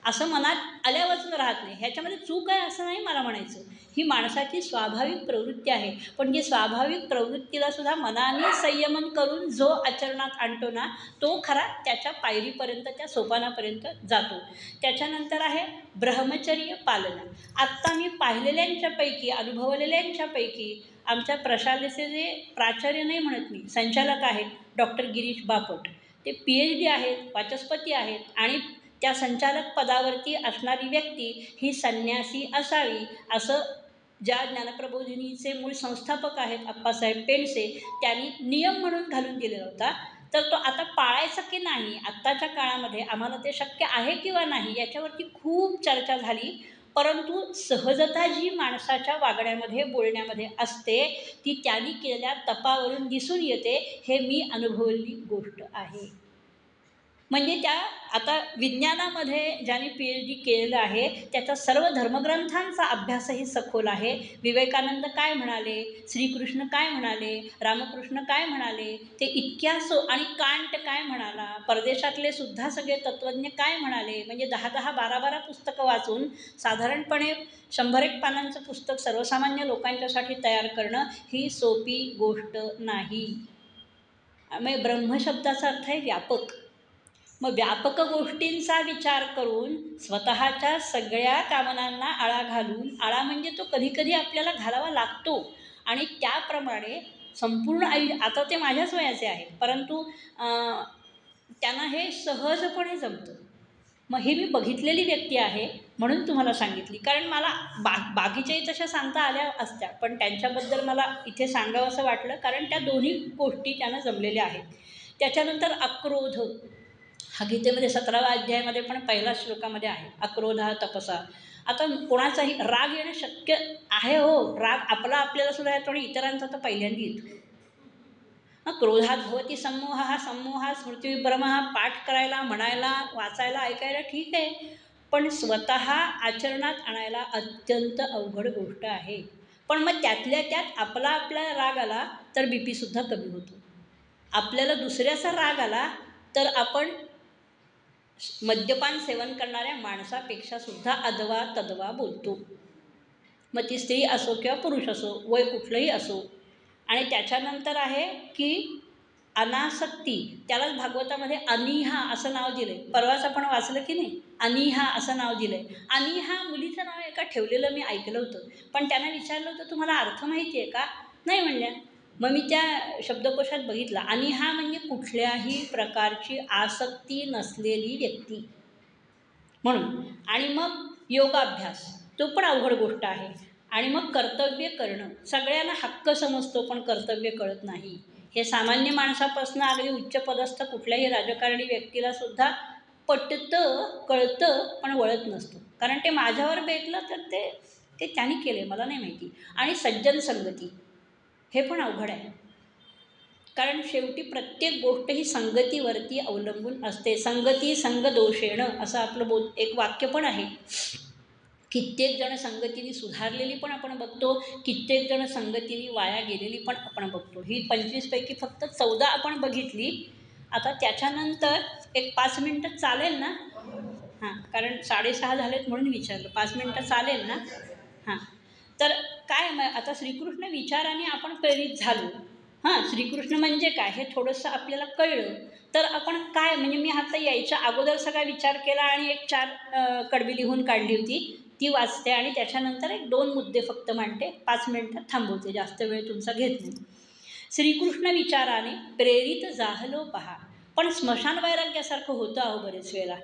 असं मनात आल्यावरच राहत नाही. ह्याच्यामध्ये चूक आहे असं नाही मला म्हणायचं. ही माणसाची स्वाभाविक प्रवृत्ती आहे. पण जी स्वाभाविक प्रवृत्तीला सुद्धा मनाने संयमन करून जो आचरणात आणतो ना, तो खरा त्याच्या पायरीपर्यंत, त्या सोपानापर्यंत जातो. त्याच्यानंतर आहे ब्रह्मचर्य पालन. आत्ता मी पाहिलेल्यांच्यापैकी, अनुभवलेल्यांच्यापैकी आमच्या प्रशालेचे जे प्राचार्य नाही म्हणत मी, संचालक आहेत डॉक्टर गिरीश बापट. ते PhD आहेत, वाचस्पती आहेत. आणि त्या संचालक पदावरती असणारी व्यक्ती ही संन्यासी असावी असं ज्या ज्ञानप्रबोधिनीचे मूळ संस्थापक आहेत अप्पासाहेब पेंडसे, त्यांनी नियम म्हणून घालून दिलेला होता. तर तो आता पाळायचा की नाही, आत्ताच्या काळामध्ये आम्हाला ते शक्य आहे किंवा नाही याच्यावरती खूप चर्चा झाली. परंतु सहजता जी माणसाच्या वागण्यामध्ये बोलण्यामध्ये असते ती त्यांनी केलेल्या तपावरून दिसून येते. हे मी अनुभवलेली गोष्ट आहे. म्हणजे त्या आता विज्ञानामध्ये ज्यांनी PhD केलेलं आहे त्याचा सर्व धर्मग्रंथांचा अभ्यासही सखोल आहे. विवेकानंद काय म्हणाले, श्रीकृष्ण काय म्हणाले, रामकृष्ण काय म्हणाले, ते इतक्या आणि कांट काय म्हणाला, परदेशातले सुद्धा सगळे तत्त्वज्ञ काय म्हणाले. म्हणजे 10-10, 12-12 पुस्तकं वाचून साधारणपणे 100-1 पानांचं पुस्तक सर्वसामान्य लोकांच्यासाठी तयार करणं ही सोपी गोष्ट नाही. म्हणजे ब्रह्मशब्दाचा अर्थ आहे व्यापक. मग व्यापक गोष्टींचा विचार करून स्वतःच्या सगळ्या कामनांना आळा घालून, आळा म्हणजे तो कधीकधी आपल्याला घालावा लागतो आणि त्याप्रमाणे संपूर्ण आता ते माझ्याच वयाचे आहेत, परंतु त्यांना हे सहजपणे जमतं. मग ही मी बघितलेली व्यक्ती आहे म्हणून तुम्हाला सांगितली. कारण मला बाकीच्याही तशा सांगता आल्या असत्या, पण त्यांच्याबद्दल मला इथे सांगावं असं वाटलं कारण त्या दोन्ही गोष्टी त्यांना जमलेल्या आहेत. त्याच्यानंतर अक्रोध हा गीतेमध्ये 17व्या अध्यायामध्ये पण पहिल्या श्लोकामध्ये आहे. अक्रोधा तपसा. आता कोणाचाही राग येणं शक्य आहे. हो, राग आपला आपल्याला सुद्धा येतो आणि इतरांचा तर पहिल्यांदा येतो. क्रोधात भवती संमोह. हा संमोहा स्मृतिविभ्रम हा पाठ करायला, म्हणायला, वाचायला, ऐकायला ठीक आहे, पण स्वतः आचरणात आणायला अत्यंत अवघड गोष्ट आहे. पण मग त्यातल्या त्यात आपल्याला राग आला तर BP सुद्धा कमी होतो. आपल्याला दुसऱ्याचा राग आला तर आपण मद्यपान सेवन करणाऱ्या माणसापेक्षा सुद्धा अदवा तदवा बोलतो. मग ती स्त्री असो किंवा पुरुष असो, वय कुठलंही असो. आणि त्याच्यानंतर आहे की अनासक्ती, त्यालाच भागवतामध्ये अनिहा असं नाव दिलं आहे. परवाच आपण वाचलं की नाही, अनिहा असं नाव दिलं आहे. अनिहा मुलीचं नाव एका ठेवलेलं मी ऐकलं होतं, पण त्यांना विचारलं होतं तुम्हाला अर्थ माहिती आहे का? नाही म्हणल्या. मग मी त्या शब्दकोशात बघितलं, अनिहा म्हणजे कुठल्याही प्रकारची आसक्ती नसलेली व्यक्ती म्हणून. आणि मग योगाभ्यास, तो पण अवघड गोष्ट आहे. आणि मग कर्तव्य करणं, सगळ्यांना हक्क समजतो पण कर्तव्य कळत नाही. हे सामान्य माणसापासून अगदी उच्चपदस्थ कुठल्याही राजकारणी व्यक्तीला सुद्धा पटतं, कळतं, पण वळत नसतं. कारण ते माझ्यावर बेतलं तर ते ते त्यांनी केले, मला नाही माहिती. आणि सज्जन संगती, हे पण अवघड आहे. कारण शेवटी प्रत्येक गोष्ट ही संगतीवरती अवलंबून असते. संगती संगदोषेणं असं आपलं एक वाक्य पण आहे. कित्येक जण संगतीने सुधारलेली पण आपण बघतो, कित्येक जण संगतीने वाया गेलेली पण आपण बघतो. ही 25 पैकी फक्त 14 आपण बघितली. आता त्याच्यानंतर एक 5 मिनटं चालेल ना? हां, कारण 6:30 झालेत म्हणून विचारलं. 5 मिनटं चालेल ना? हां. तर काय आता श्रीकृष्ण विचाराने आपण प्रेरित झालो. हां, श्रीकृष्ण म्हणजे काय हे थोडंसं आपल्याला कळलं तर आपण काय, म्हणजे मी आता यायच्या अगोदर सगळा विचार केला आणि एक 4 कडवी लिहून काढली होती, ती वाचते आणि त्याच्यानंतर एक 2 मुद्दे फक्त मांडते. 5 मिनटात थांबवते, जास्त वेळ तुमचा घेत नाही. श्रीकृष्ण विचाराने प्रेरित झालो पहा. पण स्मशान वैराग्यासारखं होतं अहो बरेच वेळेला.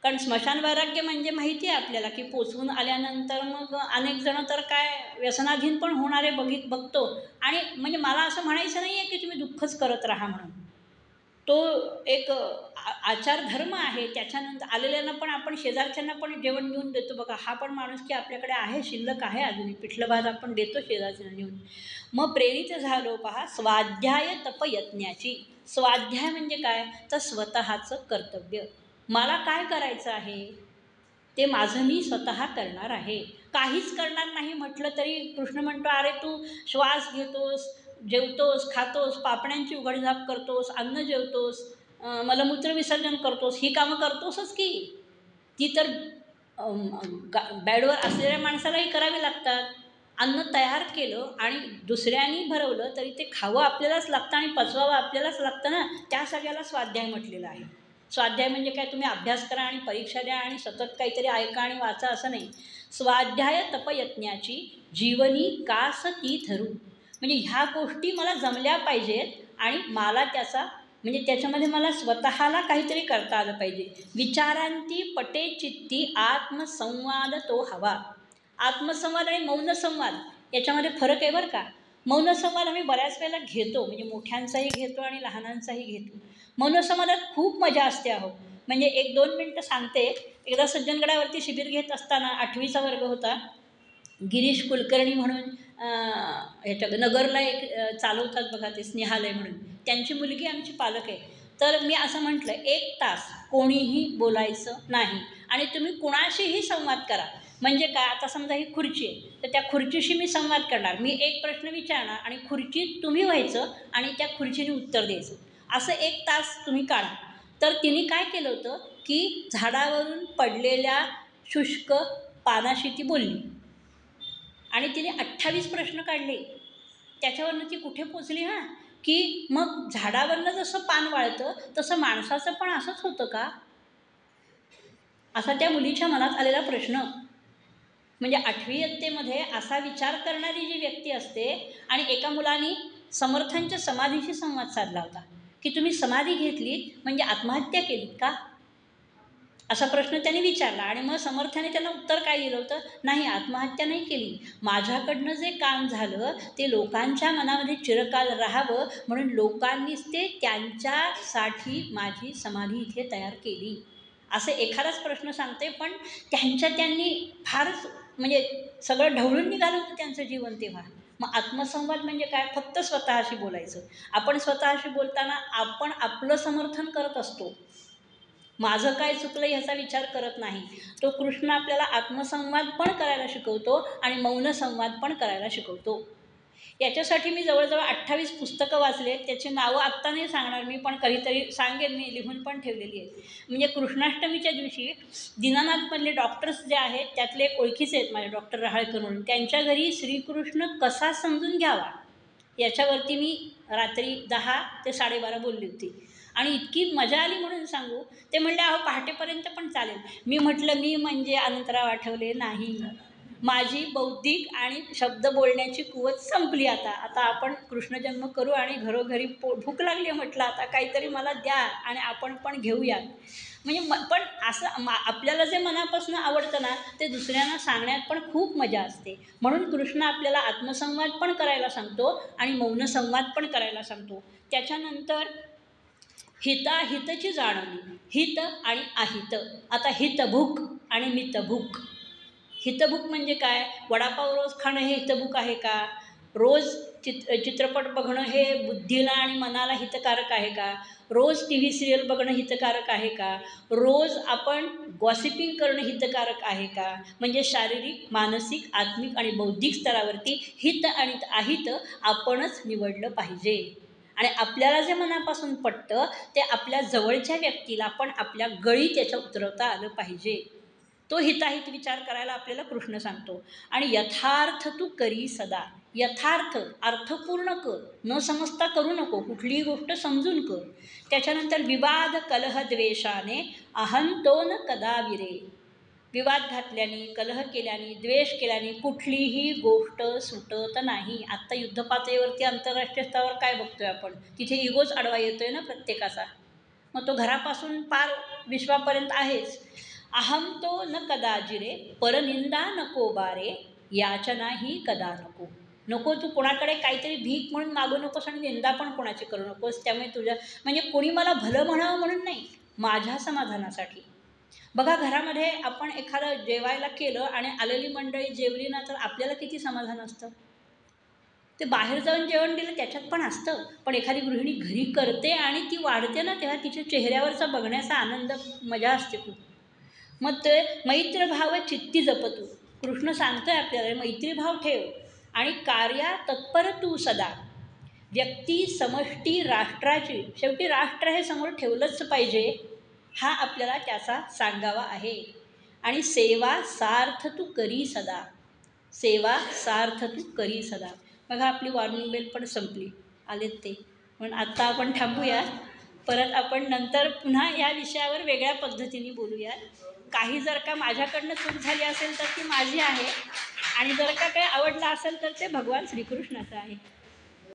कारण स्मशान वैराग्य म्हणजे माहिती आहे आपल्याला की पोचवून आल्यानंतर मग अनेक जण तर काय व्यसनाधीन पण होणारे बघतो. आणि म्हणजे मला असं म्हणायचं नाही आहे की तुम्ही दुःखच करत राहा म्हणून. तो एक आचार धर्म आहे. त्याच्यानंतर आलेल्यांना पण आपण शेजारच्यांना पण जेवण घेऊन देतो बघा. हा पण माणूस की आपल्याकडे आहे, शिल्लक आहे अजूनही. पिठलं भात आपण देतो शेजारच्यांना घेऊन. मग प्रेरित झालो पहा स्वाध्याय तपयज्ञाची. स्वाध्याय म्हणजे काय, तर स्वतःचं कर्तव्य. मला काय करायचं आहे ते माझं मी स्वतः करणार आहे. काहीच करणार नाही म्हटलं तरी कृष्ण म्हणतो, अरे तू श्वास घेतोस, जेवतोस, खातोस, पापण्यांची उघडझाप करतोस, अन्न जेवतोस, मलमूत्र विसर्जन करतोस, ही कामं करतोसच की. ती तर बॅडवर असलेल्या माणसालाही करावी लागतात. अन्न तयार केलं आणि दुसऱ्यांनी भरवलं तरी ते खावं आपल्यालाच लागतं आणि पचवावं आपल्यालाच लागतं ना. त्या सगळ्याला स्वाध्याय म्हटलेलं आहे. स्वाध्याय म्हणजे काय, तुम्ही अभ्यास करा आणि परीक्षा द्या आणि सतत काहीतरी ऐका आणि वाचा असं नाही. स्वाध्याय तपयज्ञाची जीवनी कास ती धरू. म्हणजे ह्या गोष्टी मला जमल्या पाहिजेत आणि मला त्याचा म्हणजे त्याच्यामध्ये मला स्वतःला काहीतरी करता आलं पाहिजे. विचारांती पटे चित्ती आत्मसंवाद तो हवा. आत्मसंवाद आणि मौन संवाद याच्यामध्ये फरक आहे बरं का. मौन संवाद आम्ही बऱ्याच वेळेला घेतो, म्हणजे मोठ्यांचाही घेतो आणि लहानांचाही घेतो. मौन संवादात खूप मजा असते अहो. म्हणजे 1-2 मिनटं सांगते. एकदा सज्जनगडावरती शिबिर घेत असताना 8वीचा वर्ग होता. गिरीश कुलकर्णी म्हणून ह्याच्या नगरला एक चालवतात बघा ते स्नेहालय म्हणून, त्यांची मुलगी आमची पालक आहे. तर मी असं म्हटलं 1 तास कोणीही बोलायचं नाही आणि तुम्ही कुणाशीही संवाद करा. म्हणजे काय, आता समजा ही खुर्ची आहे तर त्या खुर्चीशी मी संवाद करणार. मी एक प्रश्न विचारणार आणि खुर्चीत तुम्ही व्हायचं आणि त्या खुर्चीने उत्तर द्यायचं. असं 1 तास तुम्ही काढा. तर तिने काय केलं होतं की झाडावरून पडलेल्या शुष्क पानाशी ती बोलली आणि तिने 28 प्रश्न काढले. त्याच्यावरनं ती कुठे पोचली हां, की मग झाडावरनं जसं पान वाळतं तसं माणसाचं पण असंच होतं का, असा त्या मुलीच्या मनात आलेला प्रश्न. म्हणजे 8वी इयत्तेमध्ये असा विचार करणारी जी व्यक्ती असते आणि एका मुलाने समर्थांच्या समाधीशी संवाद साधला होता की तुम्ही समाधी घेतली म्हणजे आत्महत्या केली का, असा प्रश्न त्यांनी विचारला. आणि मग समर्थाने त्यांना उत्तर काय दिलं होतं, नाही आत्महत्या नाही केली, माझ्याकडनं जे काम झालं ते लोकांच्या मनामध्ये चिरकाल राहावं म्हणून लोकांनीच ते त्यांच्यासाठी माझी समाधी इथे तयार केली. असं एखादाच प्रश्न सांगते, पण त्यांनी फारच म्हणजे सगळं ढवळून निघालं होतं त्यांचं जीवन तेव्हा. मग आत्मसंवाद म्हणजे काय, फक्त स्वतःशी बोलायचं. आपण स्वतःशी बोलताना आपण आपलं समर्थन करत असतो, माझं काय चुकलं ह्याचा विचार करत नाही. तो कृष्ण आपल्याला आत्मसंवाद पण करायला शिकवतो आणि मौन संवाद पण करायला शिकवतो. याच्यासाठी मी जवळजवळ 28 पुस्तकं वाचले. त्याची नावं आत्ता नाही सांगणार मी, पण कधीतरी सांगेन, मी लिहून पण ठेवलेली आहे. म्हणजे कृष्णाष्टमीच्या दिवशी दीनानाथमधले डॉक्टर्स जे आहेत त्यातले एक ओळखीचे आहेत माझे, डॉक्टर रहाळकर म्हणून, त्यांच्या घरी श्रीकृष्ण कसा समजून घ्यावा याच्यावरती मी रात्री 10 ते 12:30 बोलली होती आणि इतकी मजा आली म्हणून सांगू. ते म्हणले अहो पहाटेपर्यंत पण चालेल. मी म्हटलं मी म्हणजे अनंतराव आठवले नाही. माझी बौद्धिक आणि शब्द बोलण्याची कुवत संपली आता. आता आपण कृष्णजन्म करू आणि घरोघरी भूक लागली आहे म्हटलं आता काहीतरी मला द्या आणि आपण पण घेऊयात. म्हणजे पण असं आपल्याला जे मनापासून आवडतं ना ते दुसऱ्यांना सांगण्यात पण खूप मजा असते. म्हणून कृष्ण आपल्याला आत्मसंवाद पण करायला सांगतो आणि मौन संवाद पण करायला सांगतो. त्याच्यानंतर हिताहितची जाणवणी, हित आणि अहित. आता हितभूक आणि मितभूक. हितभूक म्हणजे काय? वडापाव रोज खाणं हे हितभूक आहे का? रोज चित्रपट बघणं हे बुद्धीला आणि मनाला हितकारक आहे का? रोज टी व्ही सिरियल बघणं हितकारक आहे का? रोज आपण गॉसिपिंग करणं हितकारक आहे का? म्हणजे शारीरिक, मानसिक, आत्मिक आणि बौद्धिक स्तरावरती हित आणि अहित आपणच निवडलं पाहिजे. आणि आपल्याला जे मनापासून पटतं ते आपल्या जवळच्या व्यक्तीला पण आपल्या गळी त्याच्या उतरवता आलं पाहिजे. तो हिताहित विचार करायला आपल्याला कृष्ण सांगतो. आणि यथार्थ तू करी सदा. यथार्थ अर्थपूर्ण कर, न समजता करू नको, कुठलीही गोष्ट समजून कर. त्याच्यानंतर विवाद कलह द्वेषाने अहंतो न कदा विरे. विवाद घातल्याने, कलह केल्याने, द्वेष केल्याने कुठलीही गोष्ट सुटत नाही. आत्ता युद्धपातळीवरती आंतरराष्ट्रीय स्तरावर काय बघतोय आपण? तिथे इगोच आडवा येतोय ना प्रत्येकाचा. मग तो घरापासून पार विश्वापर्यंत आहेच. अहम तो न कदाजिरे, परनिंदा नको बारे, याचनाही कदा नको. नको तू कोणाकडे काहीतरी भीक म्हणून मागू नकोस आणि निंदा पण कोणाची करू नकोस. त्यामुळे तुझ्या म्हणजे कोणी मला भलं म्हणावं म्हणून नाही, माझ्या समाधानासाठी. बघा घरामध्ये आपण एखादं जेवायला केलं आणि आलेली मंडळी जेवली ना तर आपल्याला किती समाधान असतं. ते बाहेर जाऊन जेवण दिलं त्याच्यात पण असतं, पण एखादी गृहिणी घरी करते आणि ती वाढते ना तेव्हा तिच्या चेहऱ्यावरचा बघण्याचा आनंद मजा असते खूप. मग ते मैत्रभाव चित्ती जपतू. कृष्ण सांगतोय आपल्याला मैत्रीभाव ठेव आणि कार्या तत्पर तू सदा. व्यक्ती, समष्टी, राष्ट्राची, शेवटी राष्ट्र हे समोर ठेवलंच पाहिजे हा आपल्याला त्याचा सांगावा आहे. आणि सेवा सार्थ तू करी सदा. सेवा सार्थ तू करी सदा. बघा आपली वॉर्निंग बेल पण संपली, आलेत ते. पण आत्ता आपण थांबूया. परत आपण नंतर पुन्हा या विषयावर वेगळ्या पद्धतीने बोलूया. काही जर का माझ्याकडनं चूक झाली असेल तर ती माझी आहे आणि जर का काही आवडलं असेल तर ते भगवान श्रीकृष्णाचं आहे.